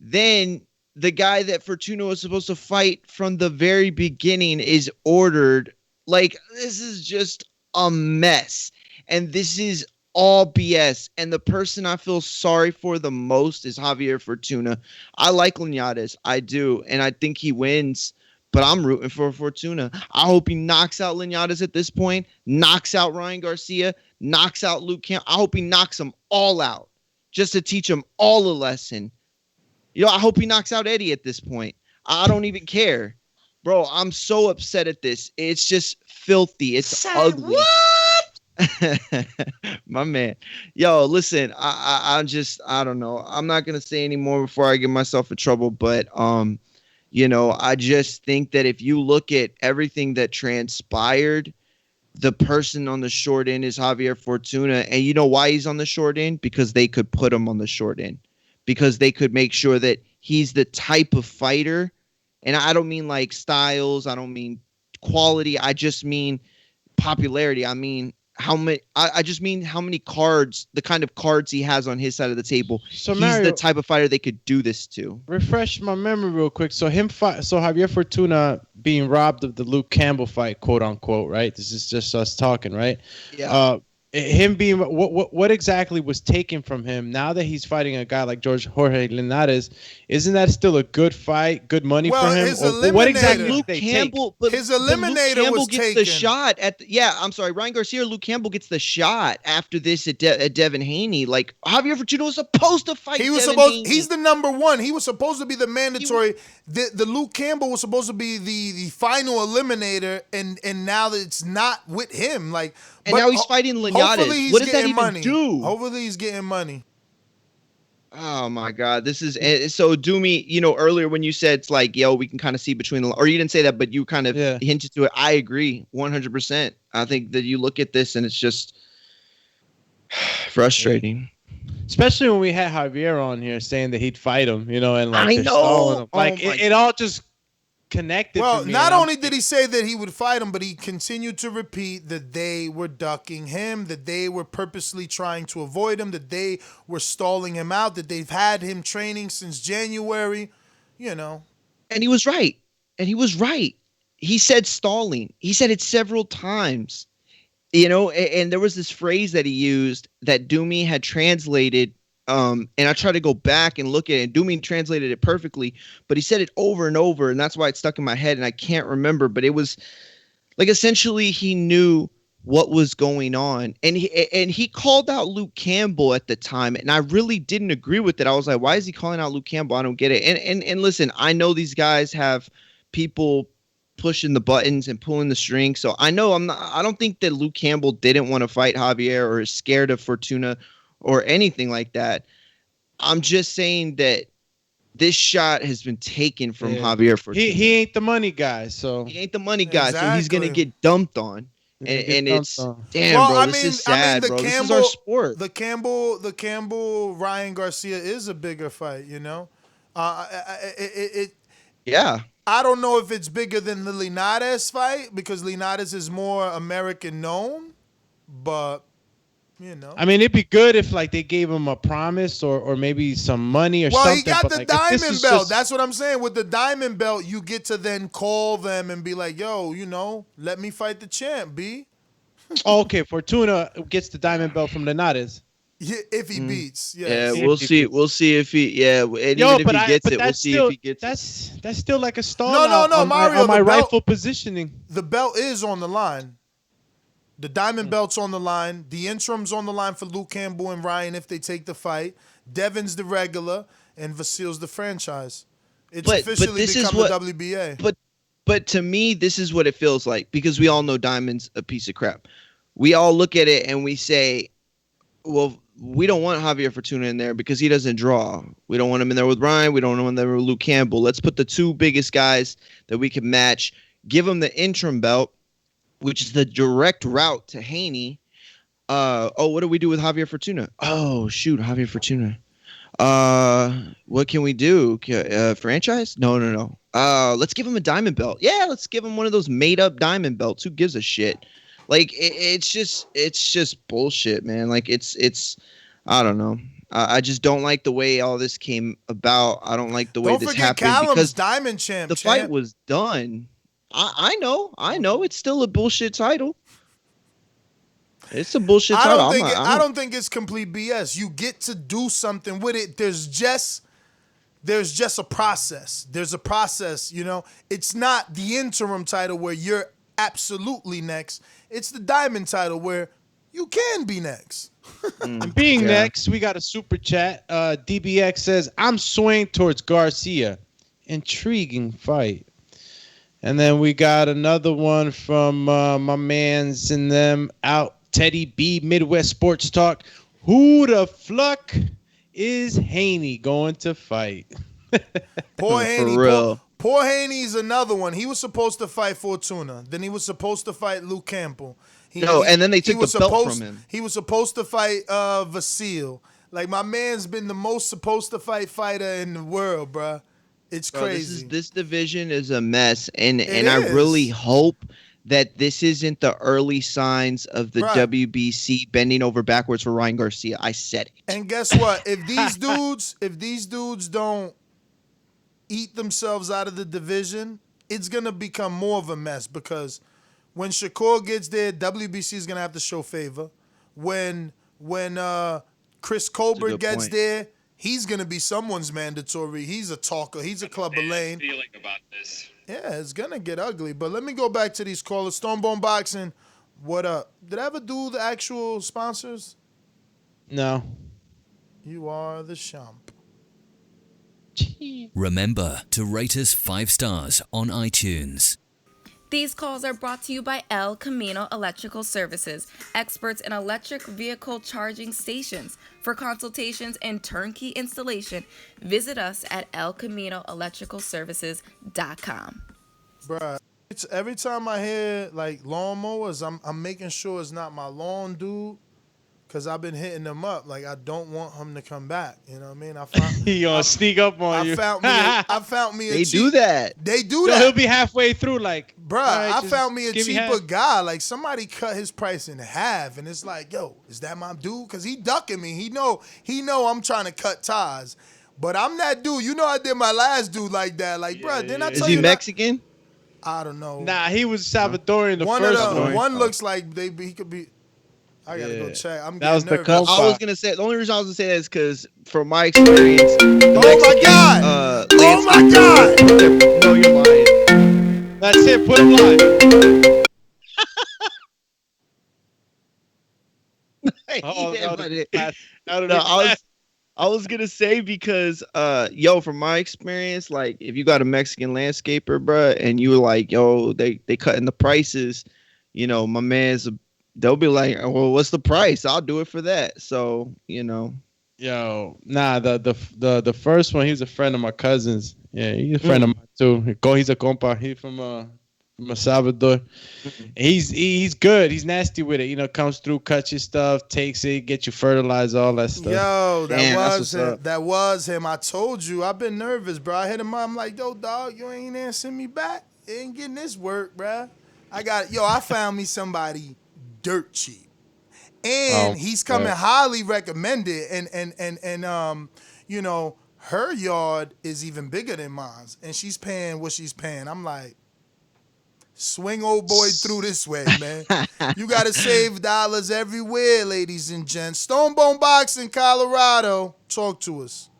Then the guy that Fortuna was supposed to fight from the very beginning is ordered. Like, this is just a mess. And this is all BS. And the person I feel sorry for the most is Javier Fortuna. I like Linares. I do. And I think he wins. But I'm rooting for Fortuna. I hope he knocks out Linares at this point, knocks out Ryan Garcia, knocks out Luke Campbell. I hope he knocks them all out just to teach them all a lesson. You know, I hope he knocks out Eddie at this point. I don't even care. Bro, I'm so upset at this. It's just filthy. It's ugly. What? My man. Yo, listen, I don't know. I'm not going to say any more before I get myself in trouble, but you know, I just think that if you look at everything that transpired, the person on the short end is Javier Fortuna. And you know why he's on the short end? Because they could put him on the short end. Because they could make sure that he's the type of fighter. And I don't mean like styles. I don't mean quality. I just mean popularity. I mean, I just mean how many cards, the kind of cards he has on his side of the table. So he's Mario, the type of fighter they could do this to. Refresh my memory real quick. So Javier Fortuna being robbed of the Luke Campbell fight, quote unquote, right? This is just us talking, right? Yeah. Him being what exactly was taken from him now that he's fighting a guy like Jorge Linares? Isn't that still a good fight, good money for him? What exactly Luke Campbell? But his eliminator Luke Campbell was gets taken. the shot at. I'm sorry, Ryan Garcia or Luke Campbell gets the shot after this at Devin Haney. Like Javier Fortuna was supposed to fight. He's the number one. He was supposed to be the mandatory. The Luke Campbell was supposed to be the final eliminator, and now that it's not with him, like. And now he's fighting Linares. What does that even do? Hopefully he's getting money. Oh my God, this is so Doomy. You know, earlier when you said it's like, yo, we can kind of see between the, or you didn't say that, but you kind of hinted to it. I agree, 100%. I think that you look at this and it's just frustrating. Especially when we had Javier on here saying that he'd fight him, you know, and like I know, like it all just connected. Well, to me, not only did he say that he would fight him, but he continued to repeat that they were ducking him, that they were purposely trying to avoid him, that they were stalling him out, that they've had him training since January, you know. And he was right. He said stalling. He said it several times, you know, and there was this phrase that he used that Doomy had translated. And I tried to go back and look at it, and Doomy translated it perfectly, but he said it over and over, and that's why it stuck in my head, and I can't remember, but it was like essentially he knew what was going on, and he called out Luke Campbell at the time, and I really didn't agree with it. I was like, why is he calling out Luke Campbell? I don't get it. And listen, I know these guys have people pushing the buttons and pulling the strings, so I don't think that Luke Campbell didn't want to fight Javier or is scared of Fortuna or anything like that. I'm just saying that this shot has been taken from Javier Fortuna. He ain't the money guy, so he ain't the money guy, so he's gonna get dumped on. And it's damn, well, bro. This is sad, bro. This is our sport. The Campbell Ryan Garcia is a bigger fight, you know. Yeah. I don't know if it's bigger than the Linares fight because Linares is more American known, but. You know. I mean, it'd be good if like they gave him a promise or maybe some money or something. Well, he got the like, diamond belt. That's what I'm saying. With the diamond belt, you get to then call them and be like, yo, you know, let me fight the champ, B. Okay, Fortuna gets the diamond belt from Linares. Yeah, if he beats. Yes. Yeah, we'll see. We'll see if he. Yeah, and even if he gets it, we'll see if he gets it. That's still like a stall. No, Mario. On my rightful positioning. The belt is on the line. The diamond belt's on the line. The interim's on the line for Luke Campbell and Ryan if they take the fight. Devon's the regular, and Vasil's the franchise. It's officially become the WBA. But to me, this is what it feels like because we all know Diamond's a piece of crap. We all look at it and we say, well, we don't want Javier Fortuna in there because he doesn't draw. We don't want him in there with Ryan. We don't want him in there with Luke Campbell. Let's put the two biggest guys that we can match. Give him the interim belt, which is the direct route to Haney. What do we do with Javier Fortuna? Oh, shoot, Javier Fortuna. What can we do? Franchise? No. Let's give him a diamond belt. Yeah, let's give him one of those made-up diamond belts. Who gives a shit? Like, it's just bullshit, man. Like, it's I don't know. I just don't like the way all this came about. I don't like the way this happened. Callum's because diamond champ. The fight was done. I know. It's still a bullshit title. It's a bullshit title. I don't think it's complete BS. You get to do something with it. There's just a process. There's a process, you know. It's not the interim title where you're absolutely next. It's the diamond title where you can be next. And being next, we got a super chat. DBX says, I'm swaying towards Garcia. Intriguing fight. And then we got another one from my mans and them out. Teddy B, Midwest Sports Talk. Who the fuck is Haney going to fight? Poor Haney. For real. Poor Haney's another one. He was supposed to fight Fortuna. Then he was supposed to fight Luke Campbell. And then they took the belt from him. He was supposed to fight Vasil. Like, my man's been the most supposed to fight fighter in the world, bruh. It's crazy. This division is a mess, and I really hope that this isn't the early signs of the WBC bending over backwards for Ryan Garcia. I said it. And guess what? If these dudes don't eat themselves out of the division, it's gonna become more of a mess, because when Shakur gets there, WBC is gonna have to show favor. When Chris Colbert gets there, he's gonna be someone's mandatory. He's a talker. He's a Clubber Lane. Feeling about this. Yeah, it's gonna get ugly. But let me go back to these callers. Stonebone Boxing, what up? Did I ever do the actual sponsors? No. You are the champ. Remember to rate us 5 stars on iTunes. These calls are brought to you by El Camino Electrical Services, experts in electric vehicle charging stations. For consultations and turnkey installation, visit us at elcaminoelectricalservices.com. Bruh, it's every time I hear like lawnmowers, I'm making sure it's not my lawn dude, because I've been hitting them up. Like, I don't want him to come back. You know what I mean? He gonna sneak up on you. I found me a They do that. They do that. He'll be halfway through like, bruh, right, I found me a cheaper half. guy. Like, somebody cut his price in half, and it's like, yo, is that my dude? Because he ducking me. He know I'm trying to cut ties. But I'm that dude. You know, I did my last dude like that. Like, bruh, didn't I tell you? Is he Mexican? I don't know. Nah, he was Salvadorian. One looks like he could be. I gotta go check. That was the nervous. call. I was gonna say the only reason I was gonna say that is because from my experience, my God! Oh my God! No, you're lying. That's it. Put him live. I was gonna say because from my experience, like, if you got a Mexican landscaper, bruh, and you were like, yo, they cutting the prices, you know, my man's they'll be like, well, what's the price? I'll do it for that. So, you know. Yo, nah, the first one, he was a friend of my cousin's. Yeah, he's a friend of mine too. He's a compa. He's from El Salvador. He's good. He's nasty with it. You know, comes through, cuts your stuff, takes it, get you fertilizer, all that stuff. Yo, was him. That was him. I told you. I've been nervous, bro. I hit him up. I'm like, yo, dog, you ain't answering me back. You ain't getting this work, bro. I found me somebody dirt cheap. And he's coming highly recommended. And you know, her yard is even bigger than mine. And she's paying what she's paying. I'm like, swing old boy through this way, man. You got to save dollars everywhere, ladies and gents. Stonebone Boxing, Colorado. Talk to us.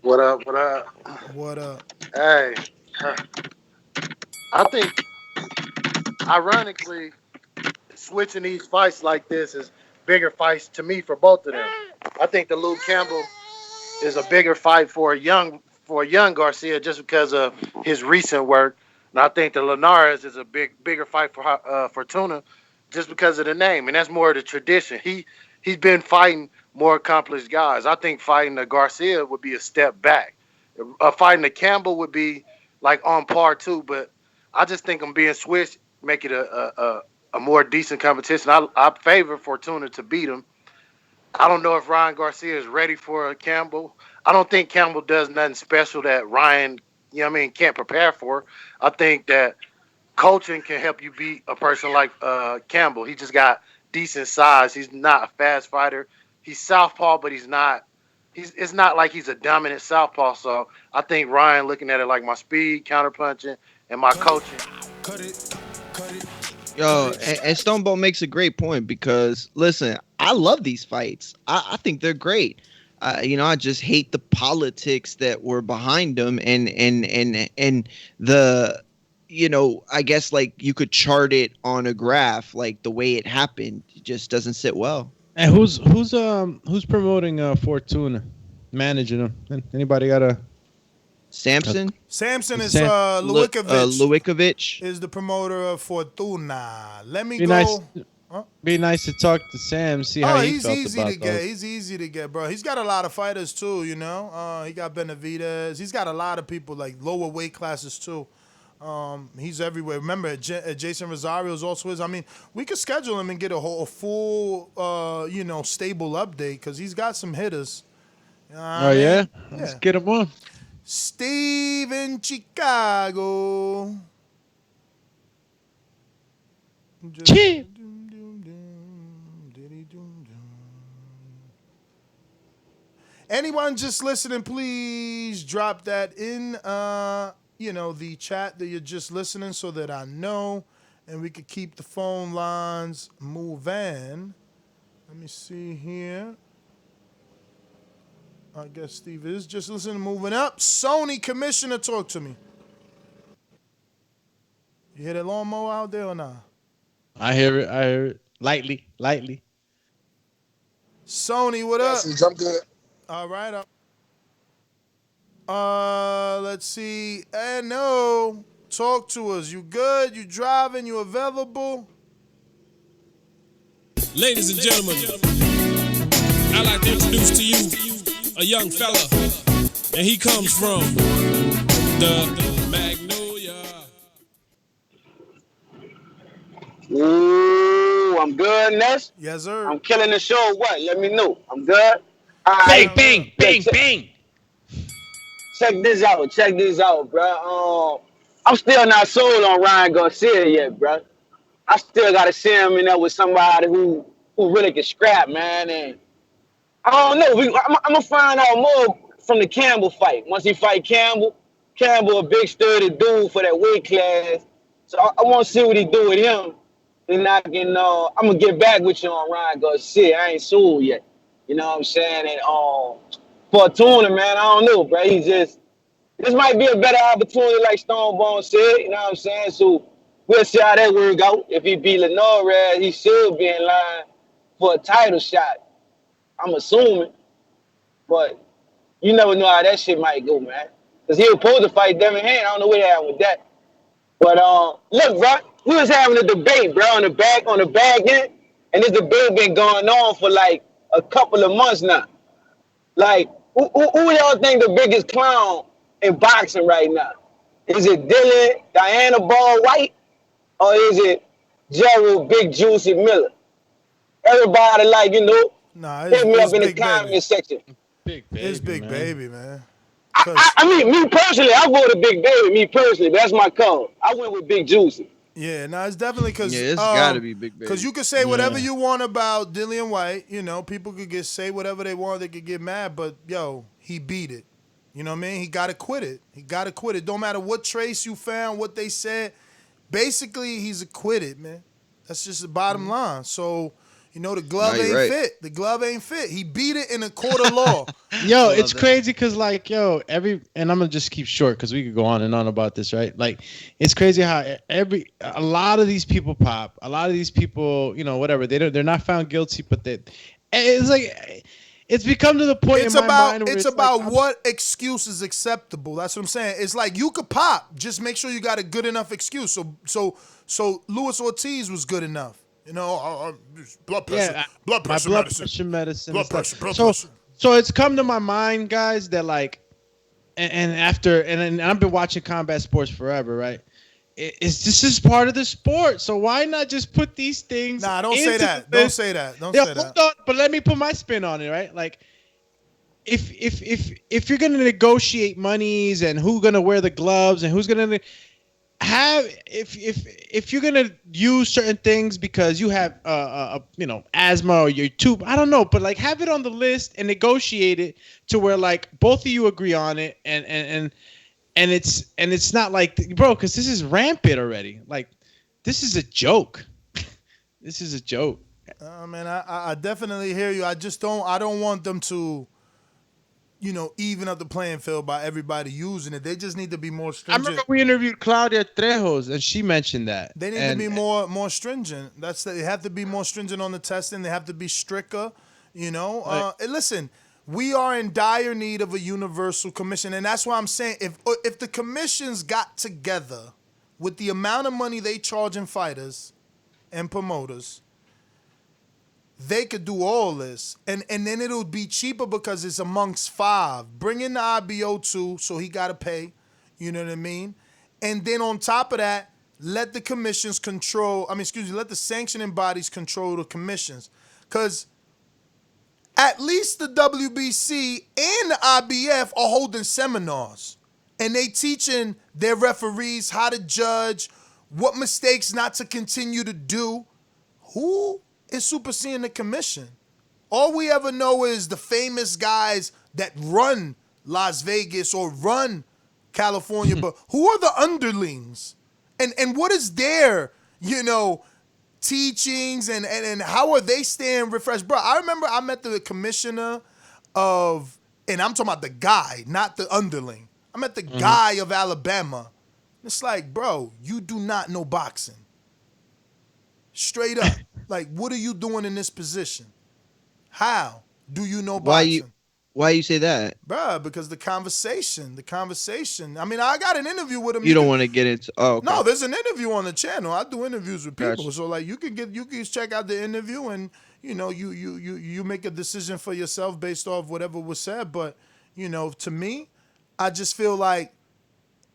What up, what up? What up? Hey, I think, ironically, switching these fights like this is bigger fights to me for both of them. I think the Luke Campbell is a bigger fight for a young Garcia just because of his recent work, and I think the Linares is a bigger fight for Fortuna just because of the name, and that's more of the tradition. He's been fighting more accomplished guys. I think fighting a Garcia would be a step back. Fighting a Campbell would be like on par too, but I just think him being switched make it a more decent competition. I favor Fortuna to beat him. I don't know if Ryan Garcia is ready for a Campbell. I don't think Campbell does nothing special that Ryan, can't prepare for. I think that coaching can help you beat a person like Campbell. He just got decent size. He's not a fast fighter. He's southpaw, but he's not. It's not like he's a dominant southpaw. So I think Ryan looking at it like my speed, counterpunching, and my coaching. Yo, and Stonebolt makes a great point because listen, I love these fights. I think they're great. I just hate the politics that were behind them and the, I guess like you could chart it on a graph, like the way it happened, it just doesn't sit well. And who's promoting Fortuna, managing them? Anybody got a Samson? Samson is Lukovic. Lukovic is the promoter of Fortuna. Let me be go. Nice, be nice to talk to Sam. See how he felt easy about to get. He's easy to get, bro. He's got a lot of fighters too. He got Benavidez. He's got a lot of people like lower weight classes too. He's everywhere. Remember, Jason Rosario is also his. I mean, we could schedule him and get a full, stable update because he's got some hitters. Yeah? Let's get him on. Steve in Chicago. Chip. Anyone just listening, please drop that in the chat that you're just listening so that I know and we could keep the phone lines moving. Let me see here. I guess Steve is just listening, moving up. Sony Commissioner, talk to me. You hear that lawnmower out there or not? I hear it. Lightly. Sony, what up? I'm good. All right. Let's see. No. Talk to us. You good? You driving? You available? Ladies and gentlemen, I'd like to introduce to you a young fella, and he comes from the Magnolia. Ooh, I'm good, Ness. Yes, sir. I'm killing the show. What? Let me know. I'm good. Bang. Check this out, bro. I'm still not sold on Ryan Garcia yet, bro. I still gotta see him in there with somebody who really can scrap, man. And I don't know. I'm gonna find out more from the Campbell fight. Once he fight Campbell a big sturdy dude for that weight class. So I want to see what he do with him. And I'm gonna get back with you on Ryan Garcia. I ain't sold yet. You know what I'm saying? And Fortuna, man, I don't know, bro. This might be a better opportunity, like Stonebone said. You know what I'm saying? So we'll see how that work out. If he beat Linares, he should be in line for a title shot. I'm assuming. But you never know how that shit might go, man. Because he was supposed to fight Devin Haney. I don't know what happened with that. But look, bro, we was having a debate, bro, on the back end. And this debate been going on for like a couple of months now. Like, who y'all think the biggest clown in boxing right now? Is it Dylan, Diana Ball White, or is it Gerald Big Juicy Miller? Everybody hit me up in the comment section. Big Baby, it's Big Baby, man. I mean, me personally, I voted Big Baby, me personally, but that's my call. I went with Big Juicy. Yeah, no, it's definitely because it's got to be Big Baby. Because you could say whatever you want about Dillian White. People could say whatever they want. They could get mad, but he beat it. You know what I mean? He got to quit it. Don't matter what trace you found, what they said. Basically, he's acquitted, man. That's just the bottom line. So, the glove ain't fit. The glove ain't fit. He beat it in a court of law. Yo, it's crazy because, and I'm going to just keep short because we could go on and on about this, right? Like, it's crazy how a lot of these people pop. A lot of these people, whatever. They're not found guilty, but it's like... It's become to the point in my mind where it's about what excuse is acceptable. That's what I'm saying. It's like you could pop. Just make sure you got a good enough excuse. So Luis Ortiz was good enough. You know, blood pressure, Yeah, blood my pressure blood medicine. pressure medicine. Blood and stuff. pressure, blood so, pressure. so it's come to my mind, guys, that like, and I've been watching combat sports forever, right? It's this is part of the sport, so why not just put these things? Nah, don't say into that. the Don't list? say that. Don't Yeah, say hold that. on, but let me put my spin on it, right? Like, if you're gonna negotiate monies and who's gonna wear the gloves and who's gonna have if you're gonna use certain things because you have asthma or your tube, I don't know, but like have it on the list and negotiate it to where like both of you agree on it and it's not like, bro, because this is rampant already. Like, this is a joke. This is a joke. Man, I definitely hear you. I don't want them to, even up the playing field by everybody using it. They just need to be more I stringent. remember we interviewed Claudia Trejos and she mentioned that. They need to be more stringent. They have to be more stringent on the testing. They have to be stricter. And listen, we are in dire need of a universal commission, and that's why I'm saying if the commissions got together with the amount of money they charging fighters and promoters, they could do all this, and then it'll be cheaper because it's amongst five. Bring in the IBO too, so he got to pay. You know what I mean? And then on top of that, let the commissions let the sanctioning bodies control the commissions, because at least the WBC and the IBF are holding seminars, and they teaching their referees how to judge, what mistakes not to continue to do. Who is superseding the commission? All we ever know is the famous guys that run Las Vegas or run California, but who are the underlings? And what is their, teachings and how are they staying refreshed? Bro, I remember I met the commissioner of, and I'm talking about the guy, not the underling. I met the guy of Alabama. It's like, bro, you do not know boxing. Straight up. Like, what are you doing in this position? How do you know boxing? Why you say that? Bruh, because the conversation. I mean, I got an interview with him. You don't want to get into. Oh, okay. No, there's an interview on the channel. I do interviews with people, Gotcha. so like you can check out the interview and you make a decision for yourself based off whatever was said. But to me, I just feel like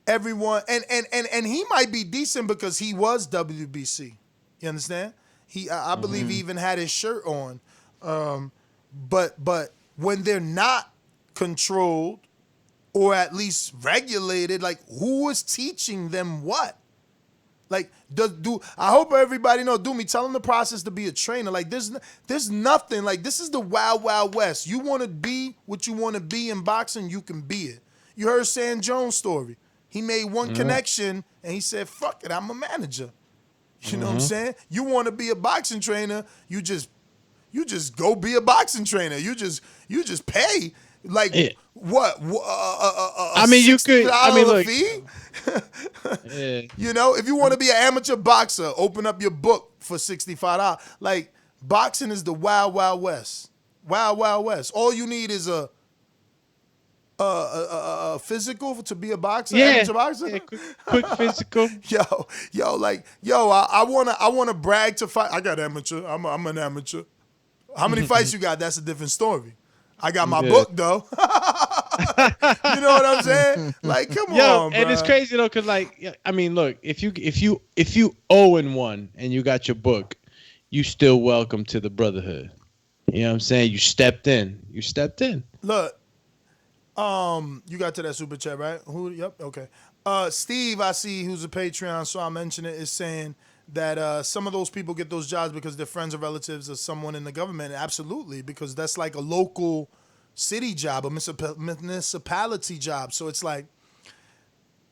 everyone and he might be decent because he was WBC. You understand? I believe he even had his shirt on. But when they're not controlled or at least regulated, like who is teaching them what? Like I hope everybody know, tell them the process to be a trainer. Like there's nothing, like this is the wild, wild west. You want to be what you want to be in boxing, you can be it. You heard San Jones' story. He made one connection and he said, fuck it, I'm a manager. You know what I'm saying? You want to be a boxing trainer, you just go be a boxing trainer. You just pay like what? I mean, you could. I mean, look. Fee? If you want to be an amateur boxer, open up your book for $65. Like boxing is the wild, wild west. Wild, wild west. All you need is a physical to be a boxer. Amateur boxer. Yeah, quick physical. I wanna brag to fight. I got amateur. I'm an amateur. How many fights you got? That's a different story. I got my book though. You know what I'm saying? Like, come on, bro. And it's crazy though, cause like, I mean, look, if you 0-1 and you got your book, you still welcome to the brotherhood. You know what I'm saying? You stepped in. Look, you got to that super chat, right? Who? Yep. Okay. Steve, I see, who's a Patreon, so I mentioned it, is saying that some of those people get those jobs because they're friends or relatives of someone in the government. Absolutely, because that's like a local city job, a municipality job. So it's like,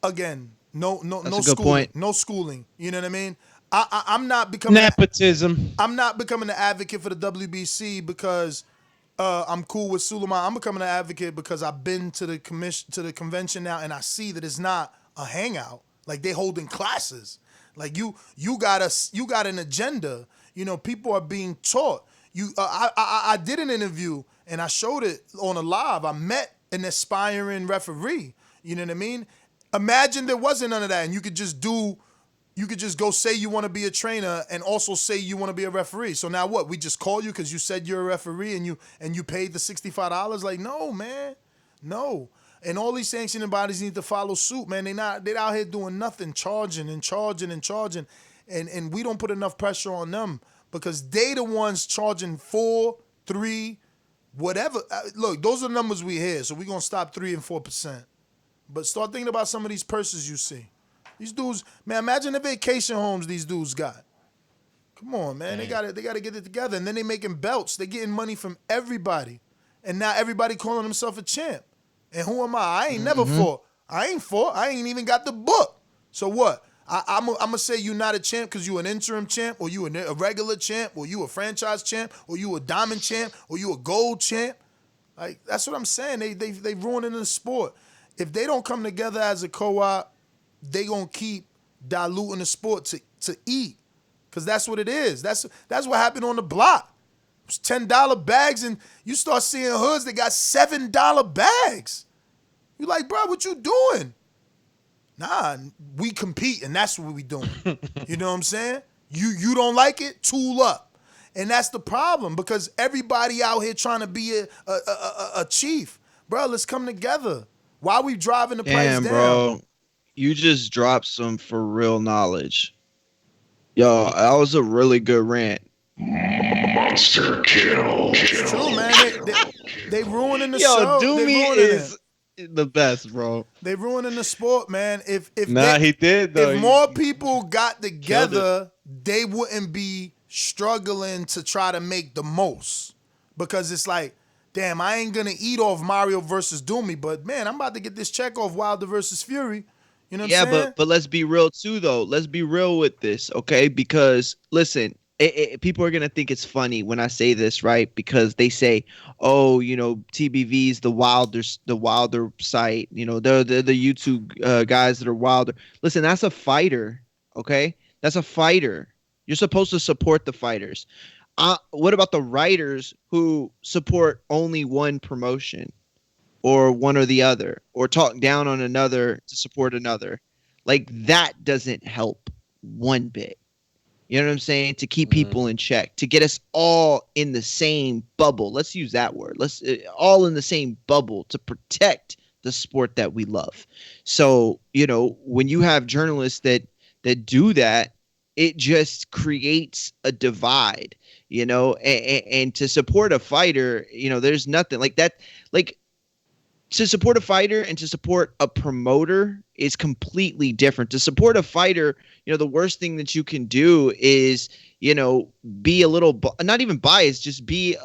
again, no schooling, no schooling. You know what I mean? I'm not becoming nepotism. I'm not becoming an advocate for the WBC because I'm cool with Suleiman. I'm becoming an advocate because I've been to the convention now, and I see that it's not a hangout. Like, they holding classes. Like you got an agenda. People are being taught. I did an interview and I showed it on a live. I met an aspiring referee. You know what I mean? Imagine there wasn't none of that and you could just do you could just go say you want to be a trainer and also say you want to be a referee. So now what? We just call you because you said you're a referee and you paid the $65? Like, no, man. No. And all these sanctioning bodies need to follow suit, man. They're out here doing nothing, charging. And we don't put enough pressure on them because they the ones charging 4, 3, whatever. Look, those are the numbers we hear, so we're going to stop 3 and 4%. But start thinking about some of these purses you see. These dudes, man, imagine the vacation homes these dudes got. Come on, man. They gotta get it together. And then they making belts. They getting money from everybody. And now everybody calling themselves a champ. And who am I? I ain't never fought. I ain't fought. I ain't even got the book. So what? I'm going to say you're not a champ because you an interim champ, or you a regular champ, or you a franchise champ, or you a diamond champ, or you a gold champ. Like, that's what I'm saying. They ruining the sport. If they don't come together as a co-op, they going to keep diluting the sport to eat. Because that's what it is. That's what happened on the block. It was $10 bags, and you start seeing hoods that got $7 bags. You like, bro, what you doing? Nah, we compete, and that's what we doing. You know what I'm saying? You don't like it? Tool up. And that's the problem, because everybody out here trying to be a chief. Bro, let's come together. Why we driving the price down? Bro, you just dropped some for real knowledge. Yo, that was a really good rant. Monster kill. It's true, man. They ruining the show. Yo, Doomy is the best, bro. They ruining the sport, man. If he did though. If more people got together, they wouldn't be struggling to try to make the most. Because it's like, damn, I ain't gonna eat off Mario versus Doomy, but man, I'm about to get this check off Wilder versus Fury. You know what I'm saying? but let's be real too, though. Let's be real with this, okay? Because listen, people are gonna think it's funny when I say this, right? Because they say, "Oh, you know, TBV's the Wilder site. You know, they're the YouTube guys that are Wilder." Listen, that's a fighter, okay? That's a fighter. You're supposed to support the fighters. What about the writers who support only one promotion, or one or the other, or talk down on another to support another? Like, that doesn't help one bit. You know what I'm saying? To keep people in check, to get us all in the same bubble. Let's use that word. Let's all in the same bubble to protect the sport that we love. So, you know, when you have journalists that do that, it just creates a divide, you know, and to support a fighter, you know, there's nothing like that. Like, to support a fighter and to support a promoter is completely different. To support a fighter, you know, the worst thing that you can do is, you know, be a little, not even biased, just be,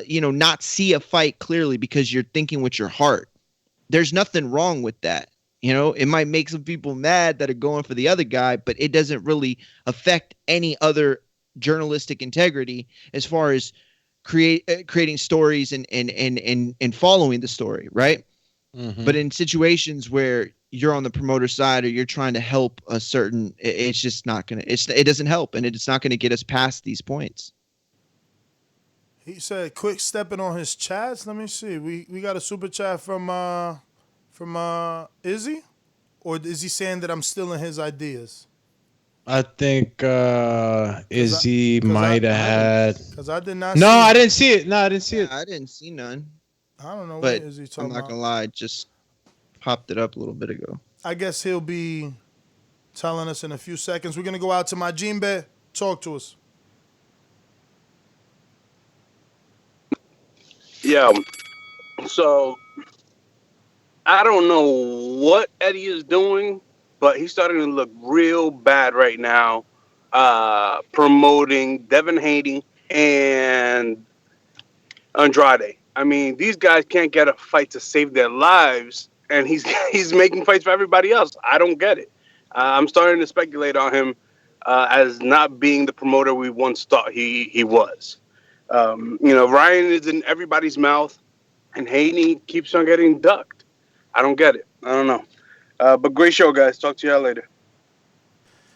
you know, not see a fight clearly because you're thinking with your heart. There's nothing wrong with that. You know, it might make some people mad that are going for the other guy, but it doesn't really affect any other journalistic integrity as far as creating stories and following the story, right? Mm-hmm. But in situations where you're on the promoter side or you're trying to help a certain, it's just not gonna. It doesn't help, and it's not gonna get us past these points. He said, "Quick stepping on his chats." Let me see. We got a super chat from Izzy, or is he saying that I'm stealing his ideas? I think Izzy might have had. Because I did not. No, I didn't see it. No, I didn't see it. I didn't see none. I don't know but what Izzy talking I'm not about. gonna lie, just popped it up a little bit ago. I guess he'll be telling us in a few seconds. We're gonna go out to my Jimbe. Talk to us. Yeah. So I don't know what Eddie is doing, but he's starting to look real bad right now. Promoting Devin Haney and Andrade. I mean, these guys can't get a fight to save their lives, and he's making fights for everybody else. I don't get it. I'm starting to speculate on him as not being the promoter we once thought he was. You know, Ryan is in everybody's mouth, and Haney keeps on getting ducked. I don't get it. I don't know. But great show, guys. Talk to y'all later.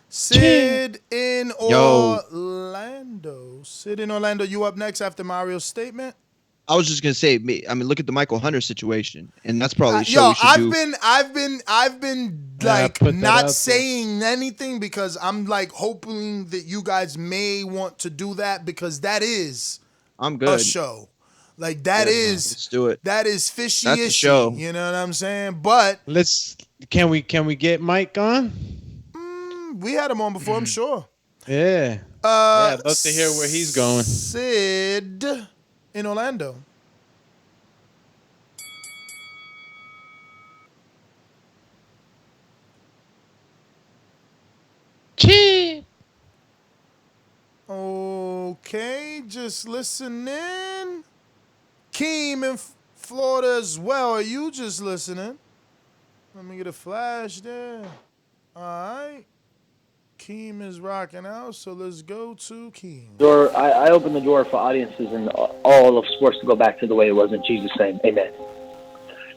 Sid in Orlando. Sid in Orlando, you up next after Mario's statement? I was just gonna say, I mean, look at the Michael Hunter situation, and that's probably a show we should do. I've been like not saying anything because I'm like hoping that you guys may want to do that because that is I'm good. a show. Like that is let's do it. That is fishy. That's a show. You know what I'm saying? But can we get Mike on? We had him on before, I'm sure. Yeah. I'd love to hear where he's going. Sid in Orlando. Chee. Okay, just listening. Keem in Florida as well. Are you just listening? Let me get a flash there. All right. Keem is rocking out, so let's go to Keem. I opened the door for audiences in all of sports to go back to the way it was in Jesus' name. Amen.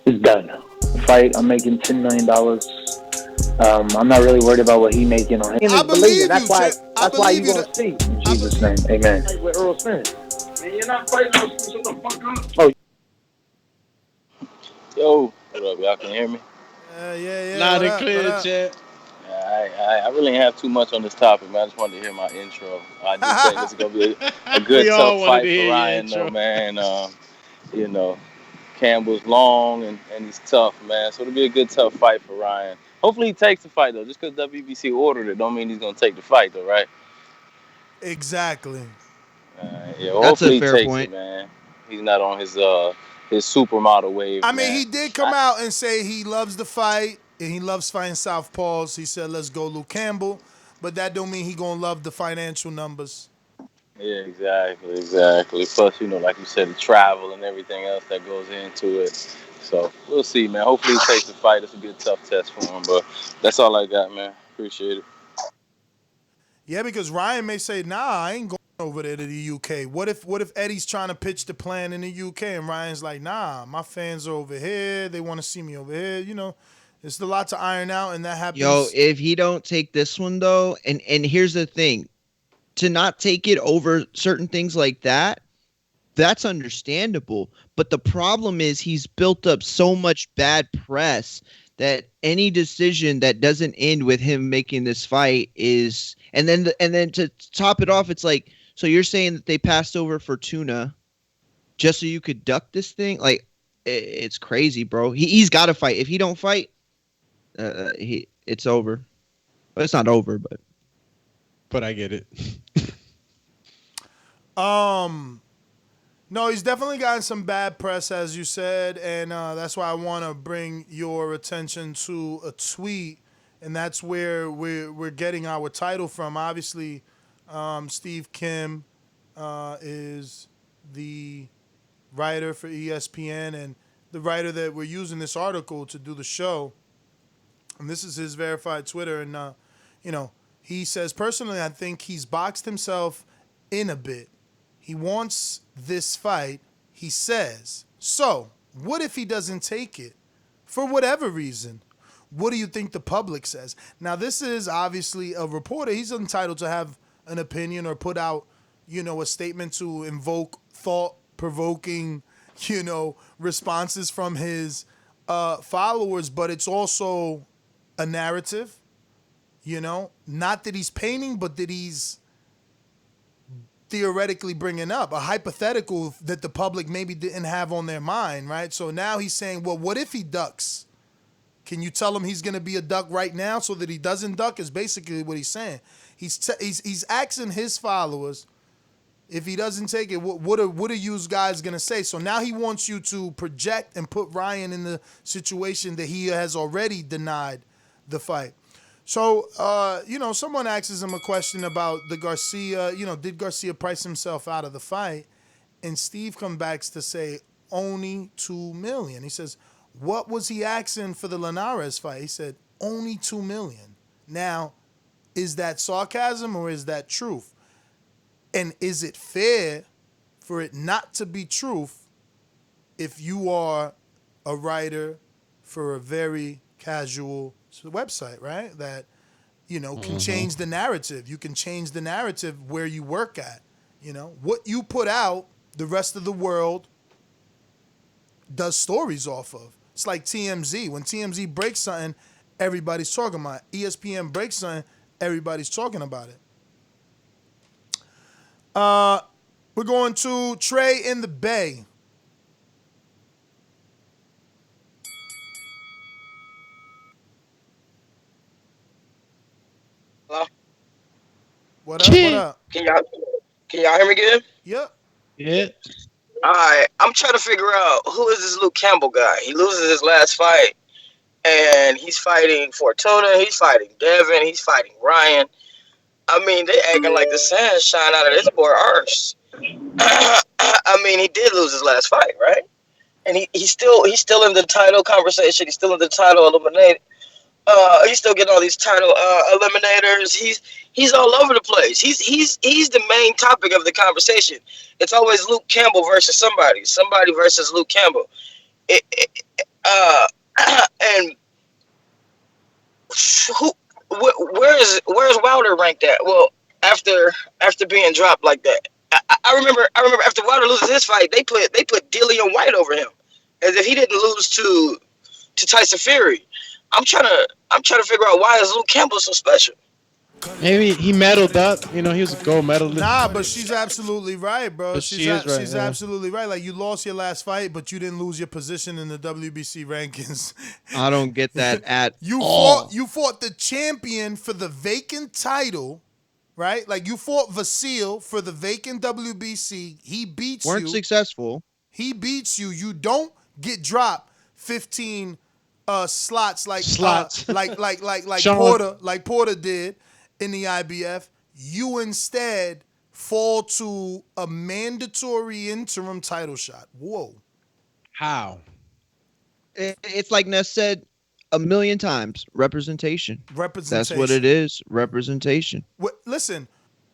It's done. The fight, I'm making $10 million. I'm not really worried about what he's making on him. I believe that's you. That's why you're going to see. In Jesus' name. Amen. With Earl Spence. Man, you're not fighting no shut the fuck up. Oh. Yo, what up? Y'all can hear me? Yeah. Loud and clear, Chad. I really ain't have too much on this topic, man. I just wanted to hear my intro. I just think this is gonna be a good tough fight for Ryan, though, man. You know, Campbell's long and he's tough, man. So it'll be a good tough fight for Ryan. Hopefully he takes the fight though. Just because WBC ordered it, don't mean he's gonna take the fight though, right? Exactly. Yeah, well, hopefully he takes it, man. He's not on his supermodel wave. I mean, man. he did come out and say he loves the fight and he loves fighting southpaws. He said, "Let's go, Luke Campbell," but that don't mean he gonna love the financial numbers. Yeah, exactly. Plus, you know, like you said, the travel and everything else that goes into it. So we'll see, man. Hopefully he takes the fight. It's a good tough test for him. But that's all I got, man. Appreciate it. Yeah, because Ryan may say, "Nah, I ain't going over there to the UK." What if Eddie's trying to pitch the plan in the UK and Ryan's like, "Nah, my fans are over here. They want to see me over here." You know, it's a lot to iron out, and that happens. Yo, if he don't take this one though, and here's the thing, to not take it over certain things like that, that's understandable. But the problem is he's built up so much bad press that any decision that doesn't end with him making this fight is, and then to top it off, it's like, so you're saying that they passed over Fortuna just so you could duck this thing? Like, it's crazy, bro. He's got to fight. If he don't fight, it's over. But it's not over, but I get it. No, he's definitely gotten some bad press, as you said, and that's why I want to bring your attention to a tweet, and that's where we're getting our title from. Obviously, Steve Kim is the writer for ESPN and the writer that we're using this article to do the show, and this is his verified Twitter, and you know, he says, personally, I think he's boxed himself in a bit. He wants this fight, he says. So, what if he doesn't take it? For whatever reason. What do you think the public says? Now, this is obviously a reporter. He's entitled to have an opinion or put out, you know, a statement to invoke thought-provoking, you know, responses from his followers. But it's also a narrative, you know. Not that he's painting, but that he's theoretically bringing up a hypothetical that the public maybe didn't have on their mind, right? So now he's saying, well, what if he ducks? Can you tell him he's going to be a duck right now so that he doesn't duck? Is basically what he's saying. He's asking his followers, if he doesn't take it, what are you guys going to say? So now he wants you to project and put Ryan in the situation that he has already denied the fight. So, you know, someone asks him a question about the Garcia, you know, did Garcia price himself out of the fight? And Steve comes back to say only $2 million. He says, what was he asking for the Linares fight? He said, only $2 million. Now, is that sarcasm or is that truth? And is it fair for it not to be truth if you are a writer for a very casual website, right? That, you know, can change the narrative. You can change the narrative where you work at. You know, what you put out, the rest of the world does stories off of. It's like TMZ. When TMZ breaks something, everybody's talking about it. ESPN breaks something, everybody's talking about it. We're going to Trey in the Bay. Hello? What up? What up? Can y'all hear me good? Yep. Yeah. All right. I'm trying to figure out who is this Luke Campbell guy. He loses his last fight, and he's fighting Fortuna. He's fighting Devin. He's fighting Ryan. I mean, they acting like the sun shine out of this boy arse. I mean, he did lose his last fight, right? And he's still in the title conversation. He's still in the title eliminated. He's still getting all these title eliminators. He's all over the place. He's the main topic of the conversation. It's always Luke Campbell versus somebody versus Luke Campbell. And where's Wilder ranked at? Well, after being dropped like that, I remember after Wilder loses his fight, they put Dillian White over him, as if he didn't lose to Tyson Fury. I'm trying to figure out why is Luke Campbell so special. Maybe he medaled up. He was a gold medalist. Nah, but she's absolutely right, bro. But she's right, she's yeah. absolutely right. Like, you lost your last fight, but you didn't lose your position in the WBC rankings. I don't get that at You all. fought the champion for the vacant title, right? Like, you fought Vasil for the vacant WBC. He beats you. Weren't successful. He beats you. You don't get dropped 15 slots like Porter did in the IBF. You instead fall to a mandatory interim title shot. Whoa. How? It's like Ness said a million times. Representation. Representation. That's what it is. Representation. Listen,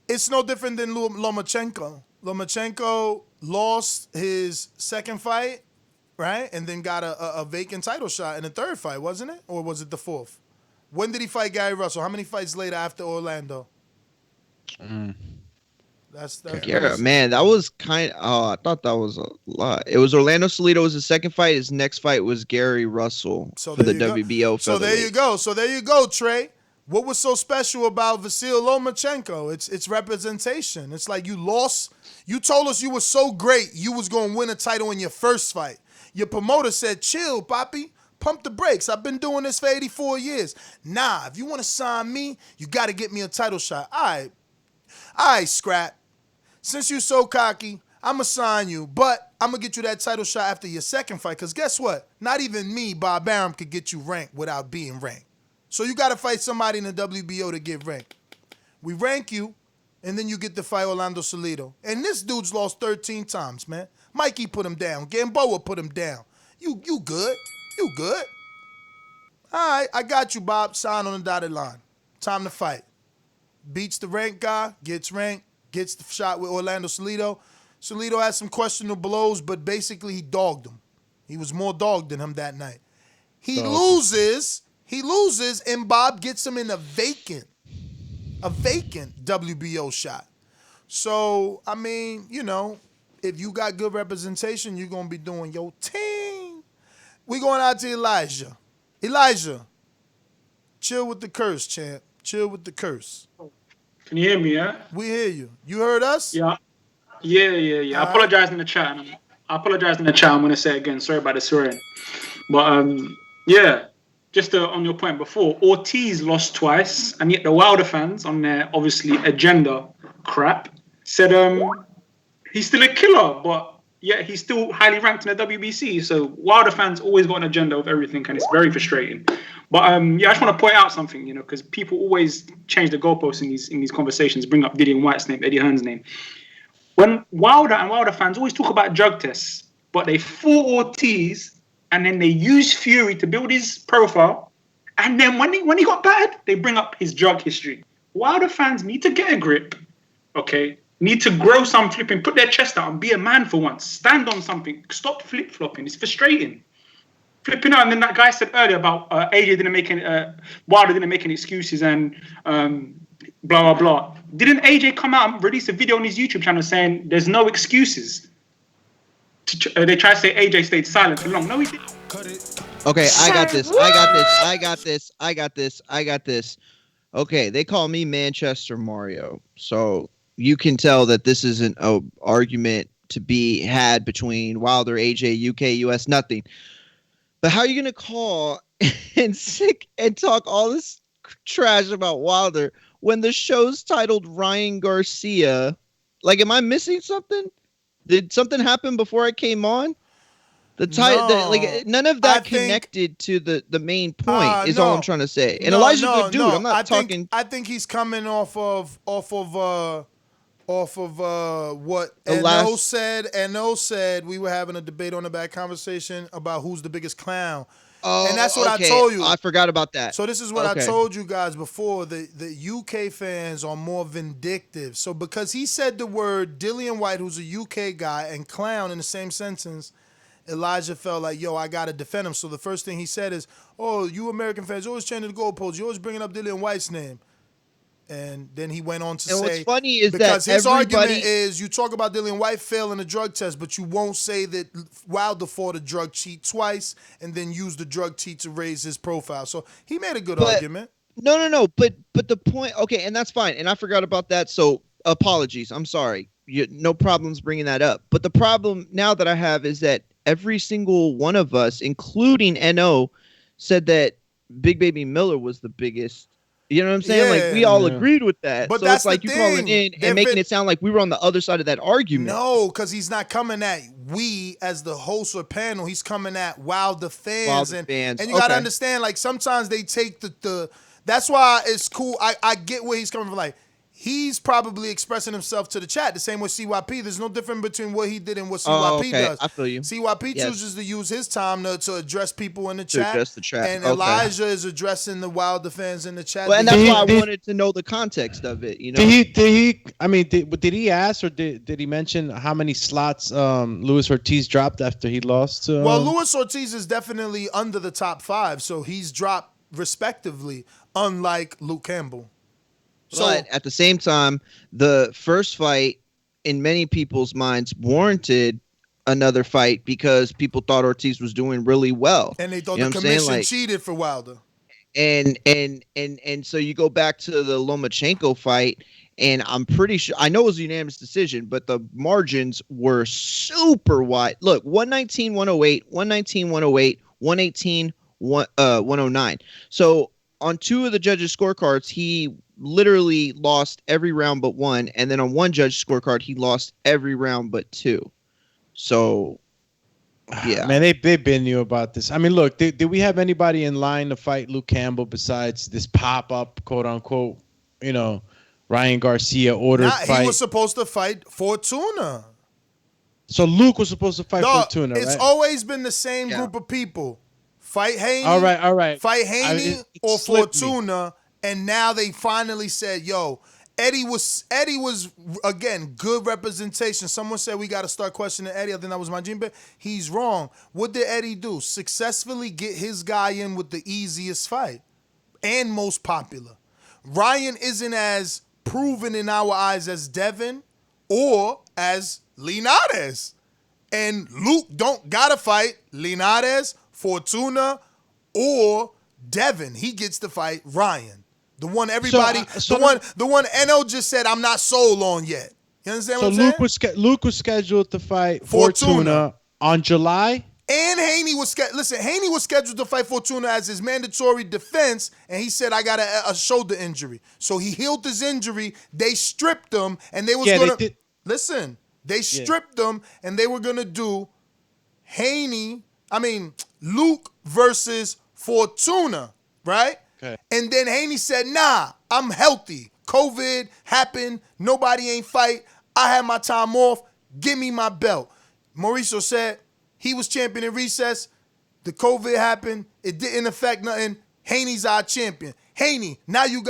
it's no different than Lomachenko. Lomachenko lost his second fight, right? And then got a vacant title shot in the third fight, wasn't it? Or was it the fourth? When did he fight Gary Russell? How many fights later after Orlando? That's Man, that was I thought that was a lot. It was Orlando Salido was his second fight. His next fight was Gary Russell for the WBO. So there you go. So there you go, Trey. What was so special about Vasil Lomachenko? It's representation. It's like you lost. You told us you were so great, you was going to win a title in your first fight. Your promoter said, chill, Papi. Pump the brakes. I've been doing this for 84 years. Nah, if you want to sign me, you got to get me a title shot. All right, Scrap. Since you so cocky, I'm going to sign you, but I'm going to get you that title shot after your second fight, because guess what? Not even me, Bob Arum, could get you ranked without being ranked. So you got to fight somebody in the WBO to get ranked. We rank you, and then you get to fight Orlando Salido. And this dude's lost 13 times, man. Mikey put him down. Gamboa put him down. You good. You good. All right, I got you, Bob. Sign on the dotted line. Time to fight. Beats the ranked guy, gets ranked, gets the shot with Orlando Salido. Salido had some questionable blows, but basically he dogged him. He was more dogged than him that night. He loses, and Bob gets him in a vacant WBO shot. So, I mean, if you got good representation, you're going to be doing your thing. We going out to Elijah. Elijah, chill with the curse, champ. Chill with the curse. Can you hear me, yeah? We hear you. You heard us? Yeah. I apologize in the chat. I'm going to say it again. Sorry about the swearing. But, just on your point before, Ortiz lost twice, and yet the Wilder fans on their, obviously, agenda crap said he's still a killer, but yet he's still highly ranked in the WBC. So Wilder fans always got an agenda of everything, and it's very frustrating. But I just want to point out something, because people always change the goalposts in these conversations, bring up Dillian White's name, Eddie Hearn's name. When Wilder and Wilder fans always talk about drug tests, but they fought Ortiz, and then they use Fury to build his profile, and then when he got bad, they bring up his drug history. Wilder fans need to get a grip, okay? Need to grow some flipping, put their chest out and be a man for once. Stand on something. Stop flip-flopping. It's frustrating. Flipping out. And then that guy said earlier about Wilder didn't make any excuses and blah, blah, blah. Didn't AJ come out and release a video on his YouTube channel saying there's no excuses? They try to say AJ stayed silent for long. No, he didn't. Okay, I got this. Okay, they call me Manchester Mario, so you can tell that this isn't an argument to be had between Wilder, AJ, UK, US, nothing. But how are you gonna call and talk all this trash about Wilder when the show's titled Ryan Garcia? Like, am I missing something? Did something happen before I came on? None of that connected to the main point is all I'm trying to say. And Elijah's a good dude. I'm not talking. I think he's coming off of what NO said. NO said we were having a debate on the back conversation about who's the biggest clown. Oh, and that's what I told you. I forgot about that. So this is what I told you guys before. The UK fans are more vindictive. So because he said the word Dillian White, who's a UK guy, and clown in the same sentence, Elijah felt like, yo, I got to defend him. So the first thing he said is, oh, you American fans, you're always changing the goalposts. You're always bringing up Dillian White's name. And then he went on to say, what's funny is because that his argument is you talk about Dillian White failing a drug test, but you won't say that Wilder fought a drug cheat twice and then used the drug cheat to raise his profile. So he made a good argument. No. But the point, okay, and that's fine. And I forgot about that. So apologies. I'm sorry. No problems bringing that up. But the problem now that I have is that every single one of us, including NO, said that Big Baby Miller was the biggest. You know what I'm saying? Yeah, like, we all agreed with that. But so that's it's like the you thing. calling in and making it sound like we were on the other side of that argument. No, because he's not coming at we as the host or panel. He's coming at Wilder fans. And you got to understand, like, sometimes they take the that's why it's cool. I get where he's coming from. Like, he's probably expressing himself to the chat the same way CYP. There's no difference between what he did and what CYP does. I feel you. CYP chooses to use his time to address people in the chat. Address the chat. And Elijah is addressing the Wilder fans in the chat. Well, and that's why I wanted to know the context of it. You know, did he ask or did he mention how many slots Luis Ortiz dropped after he lost to? Well, Luis Ortiz is definitely under the top 5, so he's dropped respectively, unlike Luke Campbell. But at the same time, the first fight, in many people's minds, warranted another fight because people thought Ortiz was doing really well, and they thought the commission cheated for Wilder. And so you go back to the Lomachenko fight, and I'm pretty sure I know it was a unanimous decision, but the margins were super wide. Look, 119, 108, 119, 108, 118, 109. So on 2 of the judges' scorecards, he literally lost every round but 1, and then on 1 judge scorecard he lost every round but 2. So yeah, man, they've been new about this. I mean, look, did we have anybody in line to fight Luke Campbell besides this pop-up, quote unquote, Ryan Garcia ordered fight? He was supposed to fight Fortuna. So Luke was supposed to fight Fortuna, right? It's always been the same group of people. Fight Haney. All right. Fight Haney or Fortuna. And now they finally said, yo, Eddie was again, good representation. Someone said we got to start questioning Eddie. I think that was my dream, but he's wrong. What did Eddie do? Successfully get his guy in with the easiest fight and most popular. Ryan isn't as proven in our eyes as Devin or as Linares. And Luke don't got to fight Linares, Fortuna, or Devin. He gets to fight Ryan. The one everybody, the one NO just said I'm not sold on yet. You understand what I'm saying? Luke was scheduled to fight Fortuna on July. And Haney was Haney was scheduled to fight Fortuna as his mandatory defense, and he said I got a shoulder injury. So he healed his injury. They stripped him, and they was They stripped him, and they were gonna do Luke versus Fortuna, right? Okay. And then Haney said, nah, I'm healthy. COVID happened. Nobody ain't fight. I had my time off. Give me my belt. Mauricio said he was champion in recess. The COVID happened. It didn't affect nothing. Haney's our champion. Haney, now you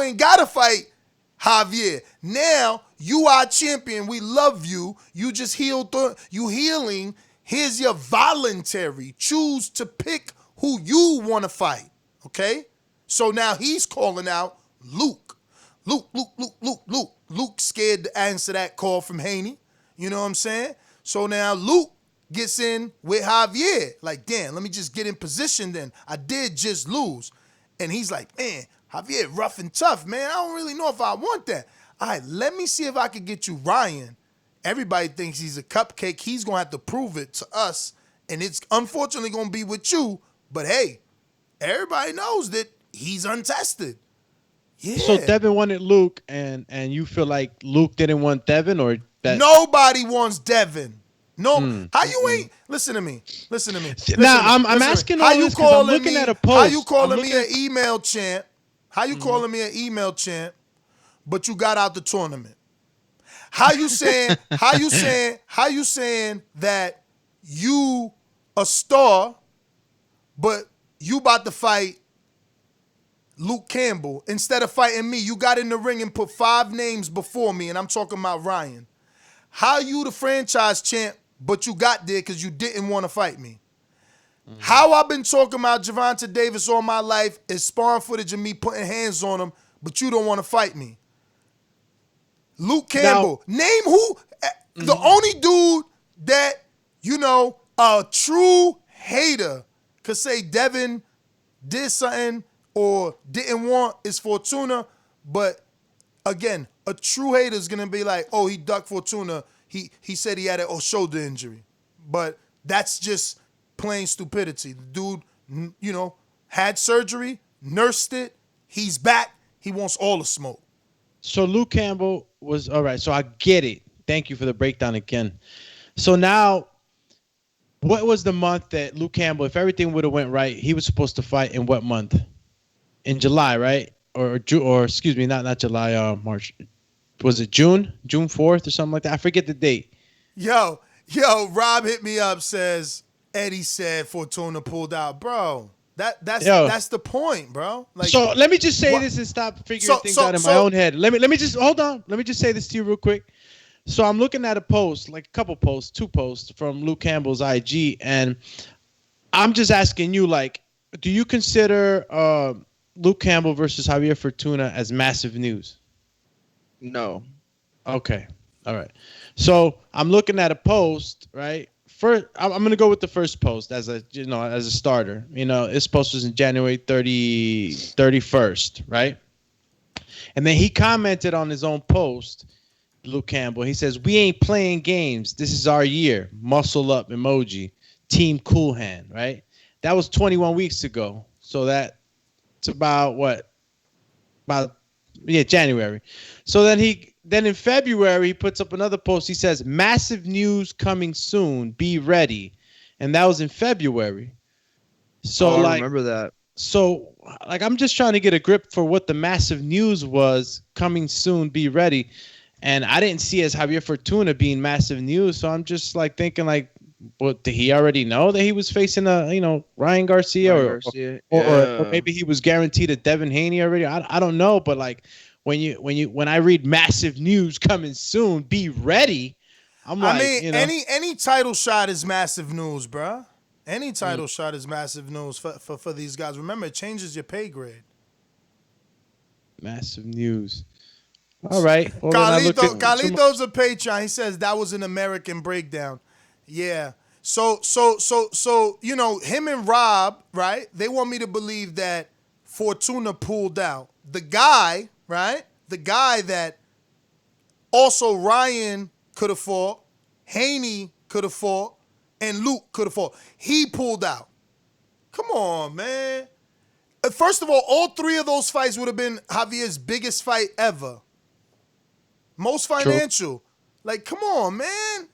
ain't gotta fight Javier. Now you are champion. We love you. You just healed. You healing. Here's your voluntary. Choose to pick who you want to fight, okay? So now he's calling out Luke. Luke scared to answer that call from Haney. You know what I'm saying? So now Luke gets in with Javier. Like, damn, let me just get in position then. I did just lose. And he's like, man, Javier, rough and tough, man. I don't really know if I want that. All right, let me see if I can get you Ryan. Everybody thinks he's a cupcake. He's going to have to prove it to us. And it's unfortunately going to be with you. But, hey, everybody knows that he's untested. Yeah. So Devin wanted Luke, and you feel like Luke didn't want Devin, or that? Nobody wants Devin. No, how you ain't? Listen to me. Now I'm asking all this because I'm looking at a post. How you calling me an email champ? How you calling me an email champ? But you got out the tournament. How you saying? How you saying that you a star, but you about to fight Luke Campbell instead of fighting me? You got in the ring and put 5 names before me, and I'm talking about Ryan. How you the franchise champ, but you got there because you didn't want to fight me? How I've been talking about Gervonta Davis all my life is sparring footage of me putting hands on him, but you don't want to fight me. Luke Campbell. Now, name who, the only dude that, a true hater could say Devin did something or didn't want is Fortuna. But again, a true hater is gonna be like, oh, he ducked Fortuna. He said he had a shoulder injury. But that's just plain stupidity. The dude, had surgery, nursed it. He's back. He wants all the smoke. So Luke Campbell was all right. So I get it. Thank you for the breakdown again. So now, what was the month that Luke Campbell, if everything would have went right, he was supposed to fight in what month? In July, right? Or excuse me, not July, March. Was it June? June 4th or something like that? I forget the date. Yo, Rob hit me up, says Eddie said Fortuna pulled out. Bro, that's the point, bro. Like, so let me just say this and stop figuring things out in my own head. Let me just hold on. Let me just say this to you real quick. So I'm looking at a post, like a couple posts, 2 posts from Luke Campbell's IG, and I'm just asking you, like, do you consider Luke Campbell versus Javier Fortuna as massive news? No. Okay. All right. So I'm looking at a post, right? First, I'm going to go with the first post as a starter. This post was in January 31st, right? And then he commented on his own post, Luke Campbell. He says, "We ain't playing games. This is our year. Muscle up emoji. Team Cool Hand," right? That was 21 weeks ago. So it's about what? January. So then in February, he puts up another post. He says, "Massive news coming soon. Be ready." And that was in February. So I remember that. So I'm just trying to get a grip for what the massive news was coming soon. Be ready. And I didn't see as Javier Fortuna being massive news. So I'm just thinking what, did he already know that he was facing Ryan Garcia, or maybe he was guaranteed a Devin Haney already? I don't know, but when I read massive news coming soon, be ready. Any title shot is massive news, bro. Any title shot is massive news for these guys. Remember, it changes your pay grade. Massive news. All right. Well, Carlito's a Patreon. He says that was an American breakdown. Yeah. So him and Rob, right? They want me to believe that Fortuna pulled out. The guy, right? The guy that also Ryan could have fought, Haney could have fought, and Luke could have fought. He pulled out. Come on, man. First of all 3 of those fights would have been Javier's biggest fight ever. Most financial. True. Come on, man.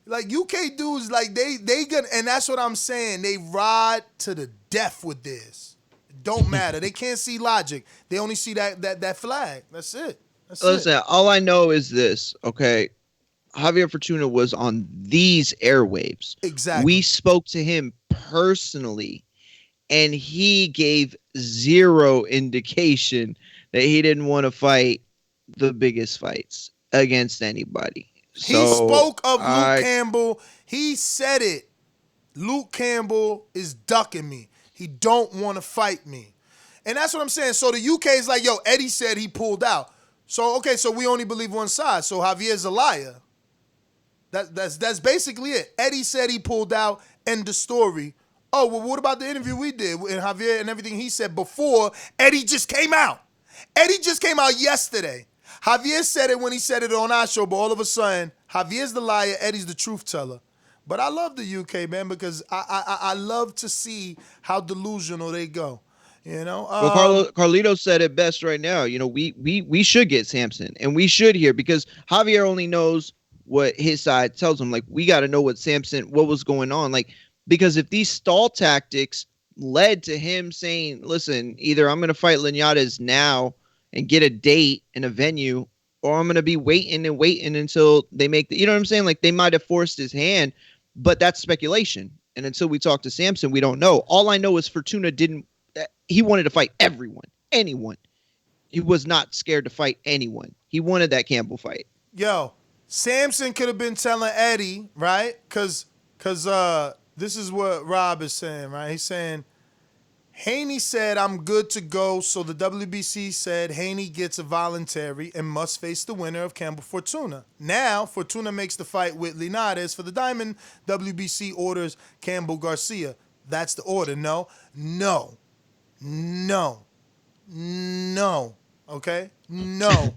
UK dudes, they gonna, and that's what I'm saying. They ride to the death with this. It don't matter. They can't see logic. They only see that flag. That's it. Listen, all I know is this, okay? Javier Fortuna was on these airwaves. Exactly. We spoke to him personally, and he gave 0 indication that he didn't want to fight the biggest fights against anybody. He spoke of Luke Campbell. He said it. Luke Campbell is ducking me. He don't want to fight me. And that's what I'm saying. So the UK is like, yo, Eddie said he pulled out. So, okay, so we only believe one side. So Javier's a liar. That's basically it. Eddie said he pulled out. End the story. Oh, well, what about the interview we did and Javier and everything he said before Eddie just came out? Eddie just came out yesterday. Javier said it when he said it on our show, but all of a sudden, Javier's the liar, Eddie's the truth teller. But I love the UK, man, because I love to see how delusional they go. You know, well, Carlito said it best right now. You know, we should get Samson, and we should hear, because Javier only knows what his side tells him. Like, we got to know what was going on. Like, because if these stall tactics led to him saying, listen, either I'm going to fight Linares now and get a date and a venue, or I'm going to be waiting until they make the, you know what I'm saying? Like, they might have forced his hand, but that's speculation. And until we talk to Samson, we don't know. All I know is Fortuna he wanted to fight anyone. He was not scared to fight anyone. He wanted that Campbell fight. Yo, Samson could have been telling Eddie, right? Because this is what Rob is saying, right? He's saying, Haney said, I'm good to go, so the WBC said Haney gets a voluntary and must face the winner of Campbell Fortuna. Now, Fortuna makes the fight with Linares for the Diamond. WBC orders Campbell Garcia. That's the order. No. Okay? No.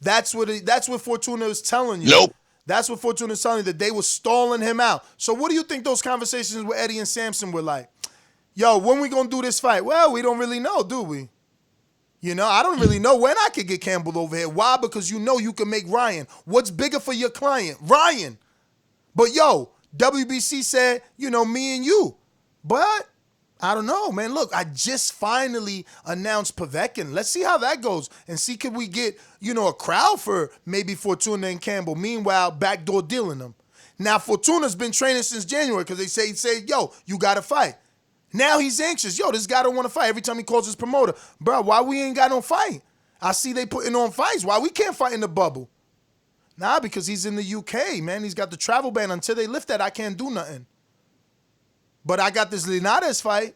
That's what Fortuna is telling you. Nope. That's what Fortuna is telling you, that they were stalling him out. So what do you think those conversations with Eddie and Samson were like? Yo, when we gonna do this fight? Well, we don't really know, do we? You know, I don't really know when I could get Campbell over here. Why? Because you know you can make Ryan. What's bigger for your client? Ryan. But yo, WBC said, you know, me and you. But I don't know, man. Look, I just finally announced Povetkin. Let's see how that goes and see could we get, you know, a crowd for maybe Fortuna and Campbell. Meanwhile, backdoor dealing them. Now, Fortuna's been training since January because they say, yo, you got to fight. Now he's anxious. Yo, this guy don't want to fight. Every time he calls his promoter, bro, why we ain't got no fight? I see they putting on fights. Why we can't fight in the bubble? Nah, because he's in the UK, man. He's got the travel ban. Until they lift that, I can't do nothing. But I got this Linares fight.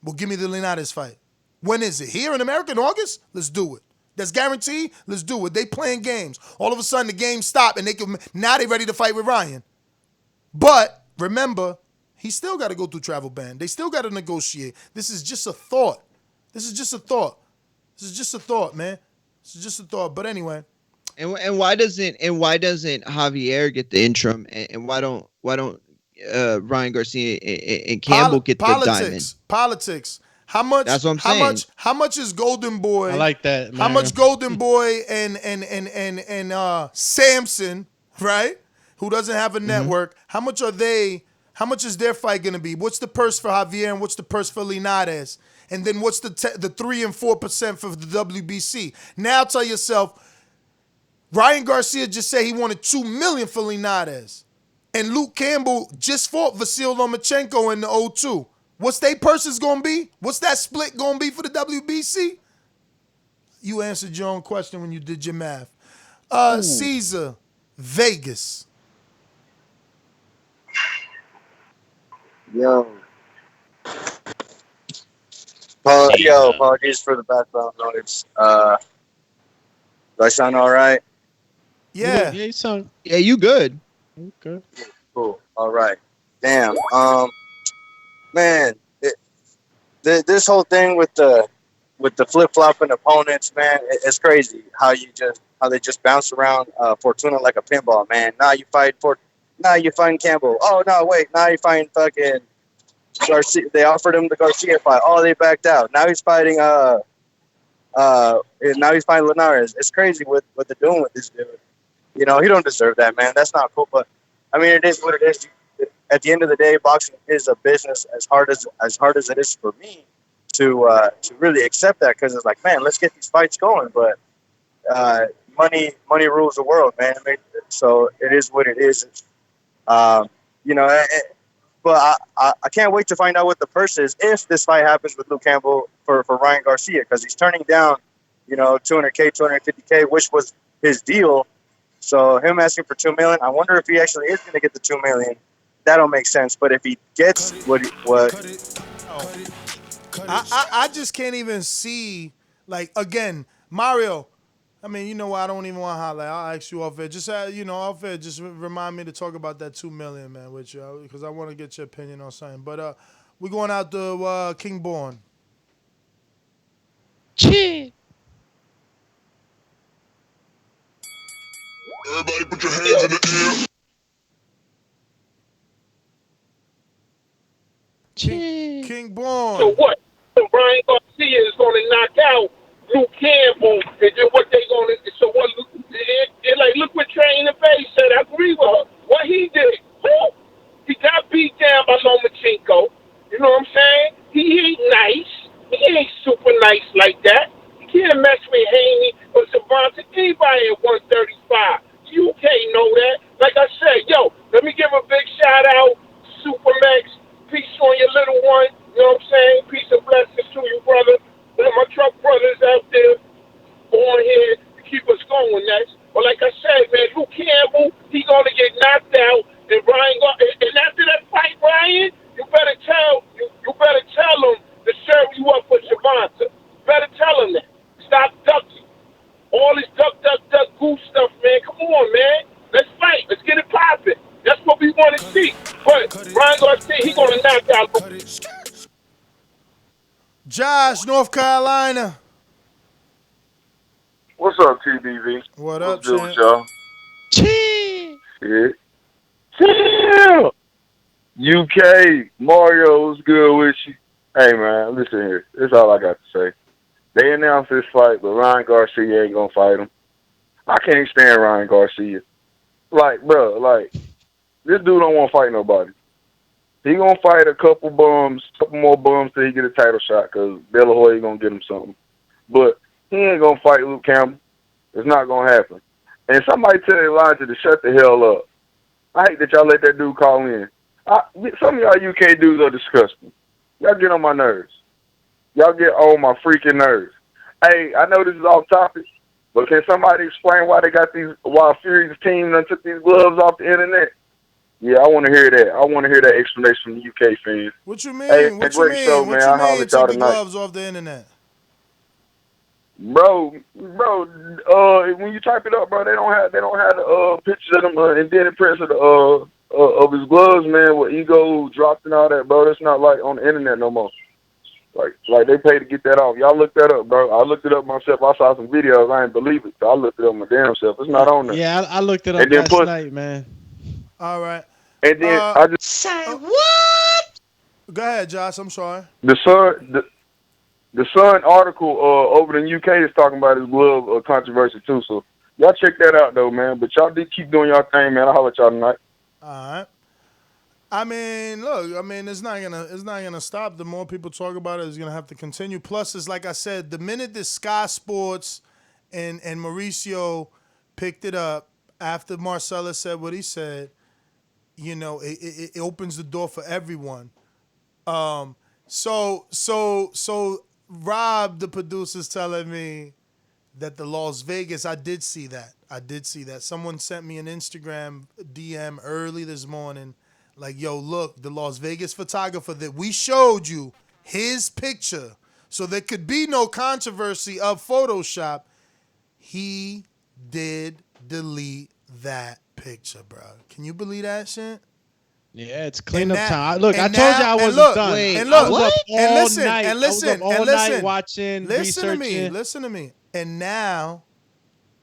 Well, give me the Linares fight. When is it? Here in America in August? Let's do it. That's guaranteed. Let's do it. They playing games. All of a sudden, the game stopped, and now they ready to fight with Ryan. But remember, he still got to go through travel ban. They still got to negotiate. This is just a thought. This is just a thought, man. This is just a thought. But anyway. And why doesn't Javier get the interim? And why don't Ryan Garcia and Campbell get the diamond? Politics. How much? That's what I'm saying. How much is Golden Boy? I like that, man. How much Golden Boy and Samson, right? Who doesn't have a network? How much are they? How much is their fight going to be? What's the purse for Javier and what's the purse for Linares? And then what's the 3 and 4% for the WBC? Now tell yourself, Ryan Garcia just said he wanted $2 million for Linares. And Luke Campbell just fought Vasil Lomachenko in the 0-2. What's their purses going to be? What's that split going to be for the WBC? You answered your own question when you did your math. Caesar, Vegas. Yo, apologies for the background noise. Do I sound all right? Yeah. Yeah, you sound. Yeah, you good. Okay. Cool. All right. Damn. Man, this whole thing with the flip flopping opponents, man, it's crazy how they just bounce around Fortuna like a pinball, man. Now you fighting Campbell. Oh no, wait. Now you fighting fucking Garcia. They offered him the Garcia fight. Oh, they backed out. Now he's fighting Linares. It's crazy what they're doing with this dude. You know, he don't deserve that, man. That's not cool. But I mean, it is what it is. At the end of the day, boxing is a business. As hard as it is for me to really accept that, because it's like, man, let's get these fights going. But money rules the world, man. So it is what it is. You know, but I can't wait to find out what the purse is if this fight happens with Luke Campbell for Ryan Garcia, because he's turning down, you know, $200K, $250K, which was his deal. So him asking for $2 million, I wonder if he actually is going to get the $2 million. That don't make sense. But if he gets I just can't even see, like, again, Mario, I mean, you know what? I don't even want to highlight. I'll ask you off air. Just off air. Just remind me to talk about that $2 million, man, with you, because I want to get your opinion on something. But we're going out to King Born. Chee. Everybody put your hands in the air. King Born. So what? Ryan Garcia is going to knock out Luke Campbell, and then what they going to? So what? Look what Trey in the face said. I agree with her. What he did? He got beat down by Lomachenko. You know what I'm saying? He ain't nice. He ain't super nice like that. You can't mess with Haney or Savant. Anybody at 135. You can't know that. Like I said, let me give a big shout out, Supermax. Peace on your little one. You know what I'm saying? Peace and blessings to you, brother. My truck brothers out there on here to keep us going next. But like I said, man, Luke Campbell, he gonna get knocked out, and and after that fight, Ryan, you better tell him to serve you up for Shavonda. Better tell him that. Stop ducking. All this duck, goose stuff, man. Come on, man. Let's fight. Let's get it popping. That's what we want to see. But Ryan Garcia, he gonna knock out Luke. Josh, North Carolina. What's up, TBV? What up, What's good with y'all? Chee. Shit. Chill. UK, Mario, what's good with you? Hey, man, listen here. That's all I got to say. They announced this fight, but Ryan Garcia ain't going to fight him. I can't stand Ryan Garcia. This dude don't want to fight nobody. He going to fight a couple more bums till he get a title shot, because De La Hoya going to get him something. But he ain't going to fight Luke Campbell. It's not going to happen. And somebody tell Elijah to shut the hell up. I hate that y'all let that dude call in. Some of y'all UK dudes are disgusting. Y'all get on my nerves. Y'all get on my freaking nerves. Hey, I know this is off topic, but can somebody explain why Fury's team done took these gloves off the internet? Yeah, I want to hear that. I want to hear that explanation from the UK fans. What you mean? Hey, what great you mean? show, what man. you I'll mean? holler at y'all Take the tonight. gloves off the internet. Bro, when you type it up, bro, they don't have the pictures of them and then the prints of his gloves, man, with ego dropped and all that, bro. That's not like on the internet no more. Like they pay to get that off. Y'all look that up, bro. I looked it up myself. I saw some videos. I ain't believe it. So I looked it up my damn self. It's not on there. Yeah, I looked it up last night, man. All right. And then I just say what? Go ahead, Josh. I'm sorry. The Sun article over in the UK is talking about his glove controversy too. So y'all check that out though, man. But y'all did keep doing y'all thing, man. I'll holler at y'all tonight. All right. I mean, look. I mean, it's not gonna stop. The more people talk about it, it's gonna have to continue. Plus, it's like I said, the minute that Sky Sports and Mauricio picked it up after Marcellus said what he said, it opens the door for everyone. So Rob, the producer's telling me that the Las Vegas, I did see that. Someone sent me an Instagram DM early this morning, like, yo, look, the Las Vegas photographer that we showed you, his picture, so there could be no controversy of Photoshop, he did delete that picture, bro. Can you believe that shit? Yeah, it's cleanup time. Look, I told you I wasn't done. And I was look, up and all listen, night. and listen, I was up all and night listen. watching, Listen researching. to me. And now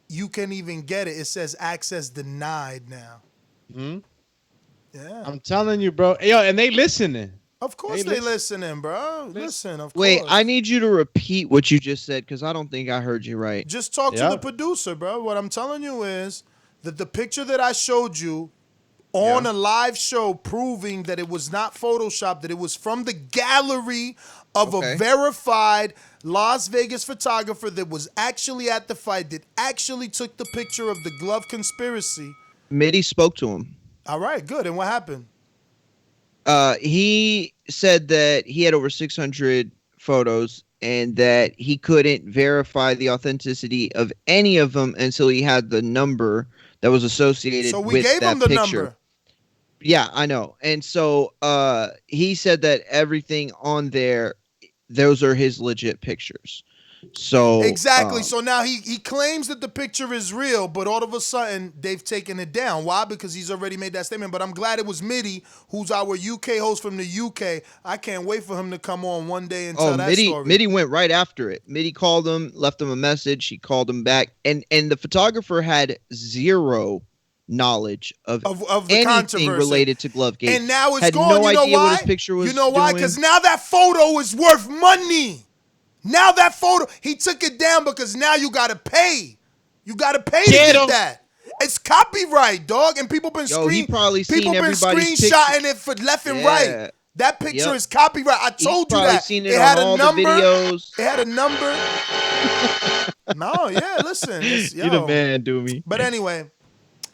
you can even get it. It says access denied now. Hmm? Yeah. I'm telling you, bro. Yo, and they listening. Of course they listening, bro. Listen, of Wait, course. I need you to repeat what you just said because I don't think I heard you right. Just talk to the producer, bro. What I'm telling you is that the picture that I showed you on a live show proving that it was not Photoshopped, that it was from the gallery of a verified Las Vegas photographer that was actually at the fight, that actually took the picture of the glove conspiracy. Mitty spoke to him. All right, good. And what happened? He said that he had over 600 photos and that he couldn't verify the authenticity of any of them until he had the number that was associated So we with gave that him the picture. number. Yeah, I know. And so he said that everything on there, those are his legit pictures. So exactly. So now he claims that the picture is real, but all of a sudden they've taken it down. Why? Because he's already made that statement. But I'm glad it was Mitty, who's our UK host from the UK. I can't wait for him to come on one day and tell that story. Mitty went right after it. Mitty called him, left him a message. He called him back, and the photographer had zero knowledge of the anything controversy related to Glovegate. And now it's had gone. No you know idea why? What his picture was you know why? doing. Because now that photo is worth money. Now that photo, he took it down because now you gotta pay. You gotta pay to get that. It's copyright, dog, and people been screenshotting it for left and right. That picture is copyright. I told you that. Seen it had a number. Videos. It had a number. No, yeah, listen. You the man, Doomy. But anyway,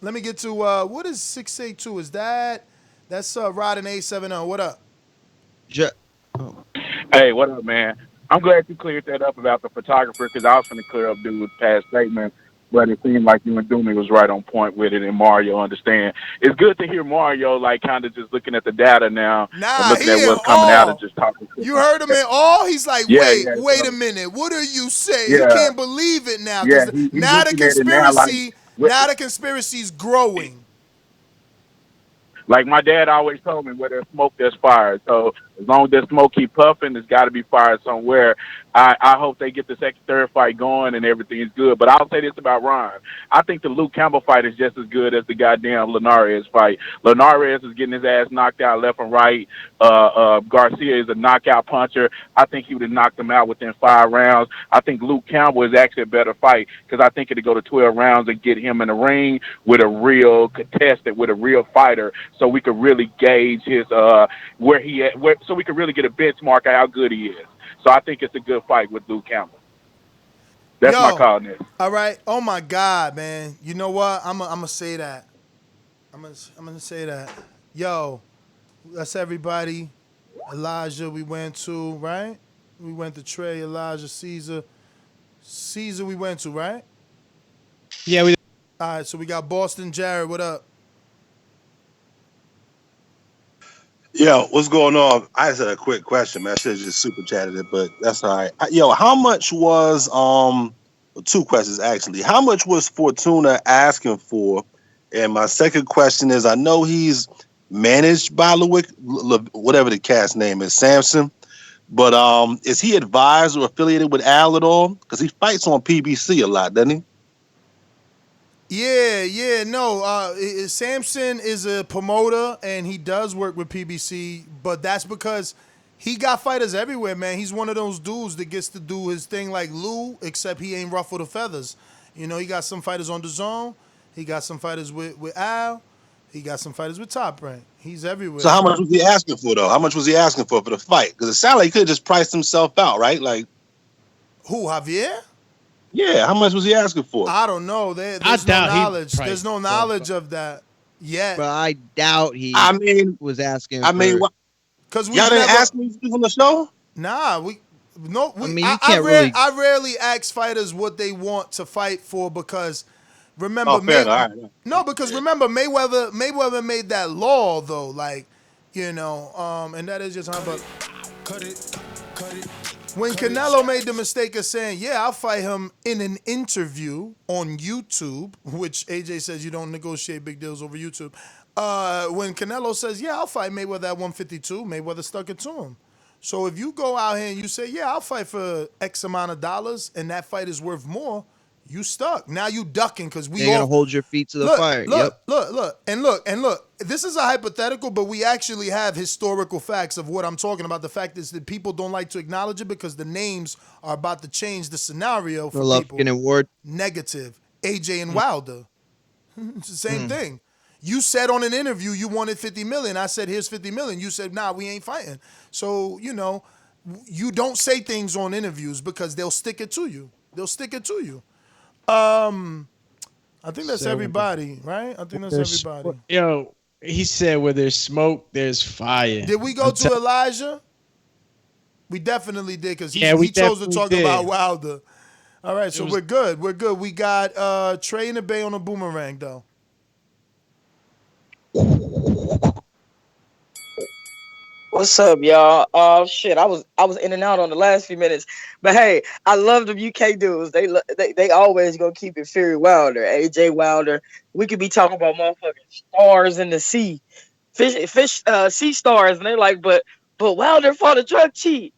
let me get to what is 682? Is that's Rod and A70? What up? Hey, what up, man? I'm glad you cleared that up about the photographer because I was going to clear up dude's past statement, but it seemed like you and Doomy was right on point with it, and Mario understand. It's good to hear Mario like kind of just looking at the data now, and looking at what's coming out and just talking. You heard him in all. He's like, wait a minute. What are you saying? You can't believe it now. Now the conspiracy, now the conspiracy's growing. Like my dad always told me, where there's smoke, there's fire. So as long as there's smoke keep puffing, there's got to be fire somewhere. I hope they get the second, third fight going and everything is good. But I'll say this about Ryan. I think the Luke Campbell fight is just as good as the goddamn Linares fight. Linares is getting his ass knocked out left and right. Garcia is a knockout puncher. I think he would have knocked him out within 5 rounds. I think Luke Campbell is actually a better fight because I think it'd go to 12 rounds and get him in the ring with a real contestant, with a real fighter, so we could really gauge his where he at, so we could really get a benchmark of how good he is. So I think it's a good fight with Luke Campbell. That's my call, Nick. All right. Oh my God, man. You know what? I'm gonna say that. I'm gonna say that. Yo, that's everybody. Elijah, we went to, right? We went to Trey, Elijah, Caesar. Caesar, we went to, right? Yeah, we. All right. So we got Boston, Jared. What up? Yo, what's going on? I just had a quick question, man. I should have just super chatted it, but that's all right. Yo, how much was 2 questions actually. How much was Fortuna asking for? And my second question is, I know he's managed by whatever the cat's name is, Samson, but is he advised or affiliated with Al at all? Because he fights on PBC a lot, doesn't he? Yeah, no. Samson is a promoter, and he does work with PBC, but that's because he got fighters everywhere, man. He's one of those dudes that gets to do his thing like Lou, except he ain't ruffled the feathers. You know, he got some fighters on Dazn. He got some fighters with Al. He got some fighters with Top Rank. He's everywhere. So how much was he asking for, though? How much was he asking for the fight? Because it sounded like he could have just priced himself out, right? Like, who, Javier? Yeah, how much was he asking for? I don't know. There's no knowledge. There's no knowledge of that yet. But I doubt he. Was asking. Because y'all didn't ask me on the show. Nah, I rarely ask fighters what they want to fight for because remember, because remember Mayweather made that law though, like and that is just how. But when Canelo made the mistake of saying, yeah, I'll fight him in an interview on YouTube, which AJ says you don't negotiate big deals over YouTube. When Canelo says, yeah, I'll fight Mayweather at 152, Mayweather stuck it to him. So if you go out here and you say, yeah, I'll fight for X amount of dollars and that fight is worth more, you stuck. Now you ducking because we You're going to hold your feet to the fire. Look. This is a hypothetical, but we actually have historical facts of what I'm talking about. The fact is that people don't like to acknowledge it because the names are about to change the scenario for people. And Ward. Negative. AJ and Wilder. It's the same thing. You said on an interview you wanted $50 million. I said, here's $50 million. You said, nah, we ain't fighting. So, you don't say things on interviews because they'll stick it to you. I think that's everybody, right? I think that's everybody. Yo, he said where there's smoke, there's fire. Did we go to Elijah? We definitely did because he chose to talk about Wilder. All right, so we're good. We got Trey in the Bay on a boomerang, though. What's up, y'all? Shit, I was in and out on the last few minutes, but hey, I love them UK dudes. They always gonna keep it Fury Wilder, AJ Wilder. We could be talking about motherfucking stars in the sea, sea stars, and they're like, but Wilder fought a drug cheat,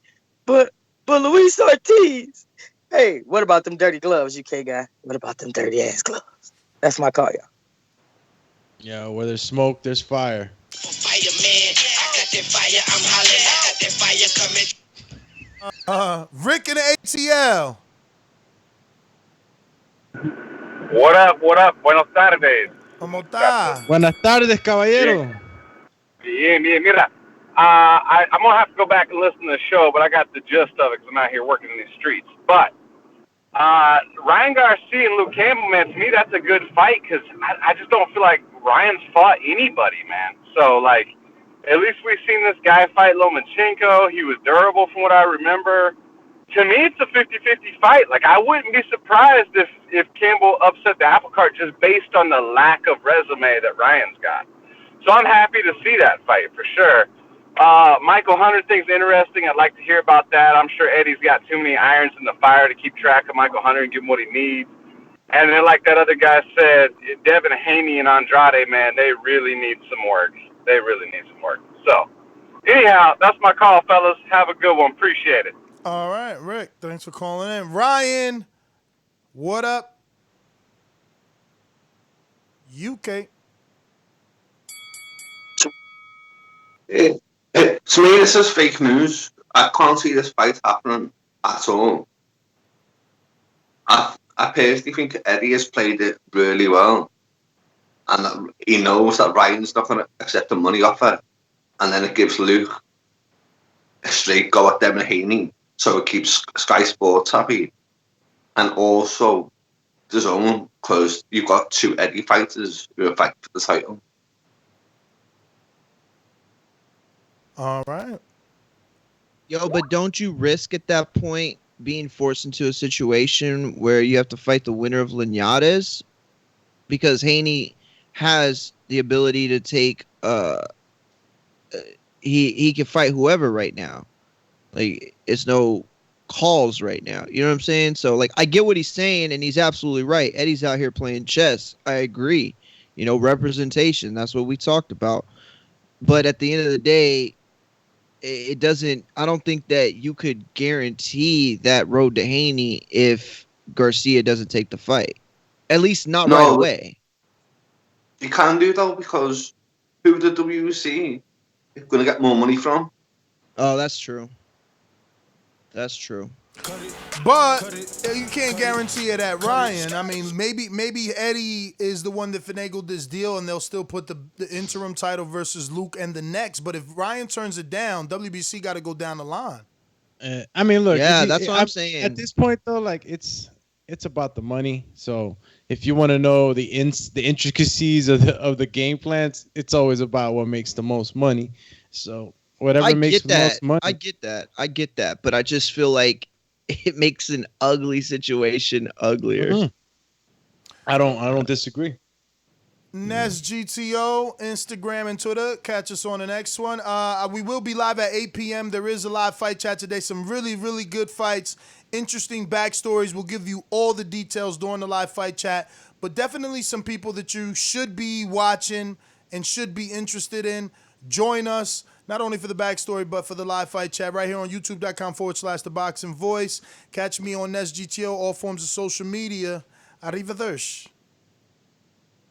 but Luis Ortiz. Hey, what about them dirty gloves, UK guy? What about them dirty ass gloves? That's my call, y'all. Yeah, where there's smoke, there's fire. Rick in the ATL. What up? What up? Buenos tardes. ¿Cómo está? Buenas tardes, caballero. Bien, bien. Mira, I'm going to have to go back and listen to the show, but I got the gist of it because I'm out here working in these streets. But Ryan Garcia and Luke Campbell, man, to me, that's a good fight because I just don't feel like Ryan's fought anybody, man. So, like, at least we've seen this guy fight Lomachenko. He was durable from what I remember. To me, it's a 50-50 fight. Like, I wouldn't be surprised if Campbell upset the apple cart just based on the lack of resume that Ryan's got. So I'm happy to see that fight for sure. Michael Hunter thing's interesting. I'd like to hear about that. I'm sure Eddie's got too many irons in the fire to keep track of Michael Hunter and give him what he needs. And then, like that other guy said, Devin Haney and Andrade, man, they really need some work. They really need some work. So, anyhow, that's my call, fellas. Have a good one. Appreciate it. All right, Rick. Thanks for calling in. Ryan, what up? UK. To me, this is fake news. I can't see this fight happening at all. I personally think Eddie has played it really well. And that he knows that Ryan's not going to accept the money offer. And then it gives Luke a straight go at Devin Haney. So it keeps Sky Sports happy. And also Dazn, because you've got two Eddie fighters who are fighting for the title. All right. Yo, but don't you risk at that point being forced into a situation where you have to fight the winner of Linares? Because Haney has the ability to take he can fight whoever right now. Like, it's no calls right now. You know what I'm saying? So, like, I get what he's saying, and he's absolutely right. Eddie's out here playing chess. I agree. You know, representation. That's what we talked about. But at the end of the day, it doesn't. I don't think that you could guarantee that road to Haney if Garcia doesn't take the fight. At least not right away. You can do though, because who the WBC is going to get more money from? Oh, that's true. That's true. But you can't guarantee it at Ryan. I mean, maybe Eddie is the one that finagled this deal, and they'll still put the interim title versus Luke and the next. But if Ryan turns it down, WBC got to go down the line. I mean, look. Yeah, that's what I'm saying. At this point, though, like it's about the money. So if you want to know the intricacies of the game plans, it's always about what makes the most money. So whatever makes the most money. I get that. But I just feel like it makes an ugly situation uglier. Mm-hmm. I don't disagree. Nest GTO, Instagram and Twitter. Catch us on the next one. We will be live at 8 p.m. There is a live fight chat today. Some really, really good fights. Interesting backstories. We'll give you all the details during the live fight chat. But definitely some people that you should be watching and should be interested in. Join us, not only for the backstory, but for the live fight chat right here on youtube.com/The Boxing Voice. Catch me on Nest GTO, all forms of social media. Arrivederci.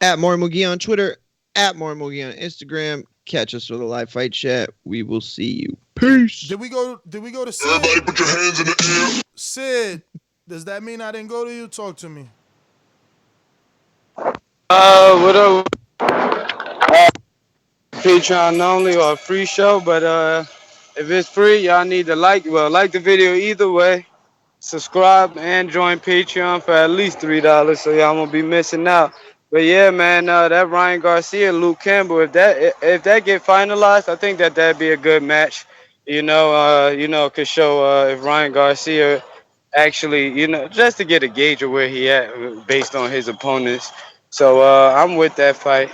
At Marmugi on Twitter, at Marmugi on Instagram. Catch us for the live fight chat. We will see you. Peace. Did we go to Sid? Everybody put your hands in the air. Sid, does that mean I didn't go to you? Talk to me. What up? Patreon only or a free show, but if it's free, y'all need to like the video either way. Subscribe and join Patreon for at least $3, so y'all won't be missing out. But yeah, man, that Ryan Garcia, Luke Campbell, if that get finalized, I think that'd be a good match. Could show if Ryan Garcia actually, just to get a gauge of where he at based on his opponents. So I'm with that fight.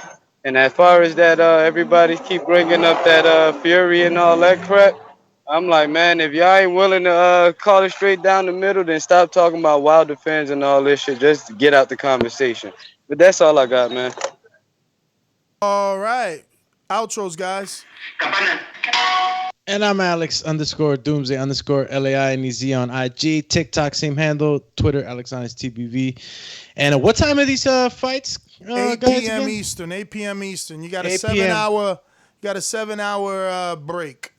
And as far as that, everybody keep bringing up that Fury and all that crap. I'm like, man, if y'all ain't willing to call it straight down the middle, then stop talking about Wilder fans and all this shit. Just get out the conversation. But that's all I got, man. All right. Outros, guys. And I'm Alex _Doomsday _LAINEZ on IG, TikTok, same handle, Twitter, AlexHonestTBV. And what time are these fights? 8 guys, p.m. again? Eastern. 8 p.m. Eastern. You got a 8 7 p.m. hour. You got a 7 hour break.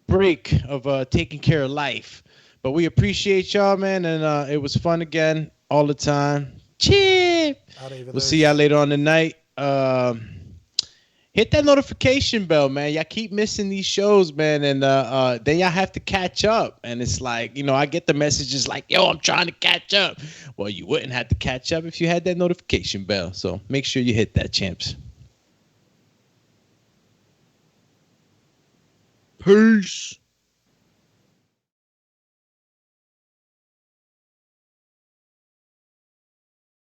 Break of taking care of life. But we appreciate y'all, man, and it was fun again all the time. Chip. We'll see y'all later on tonight. Hit that notification bell, man. Y'all keep missing these shows, man, and then y'all have to catch up. And it's like, I get the messages like, yo, I'm trying to catch up. Well, you wouldn't have to catch up if you had that notification bell. So make sure you hit that, champs. Peace.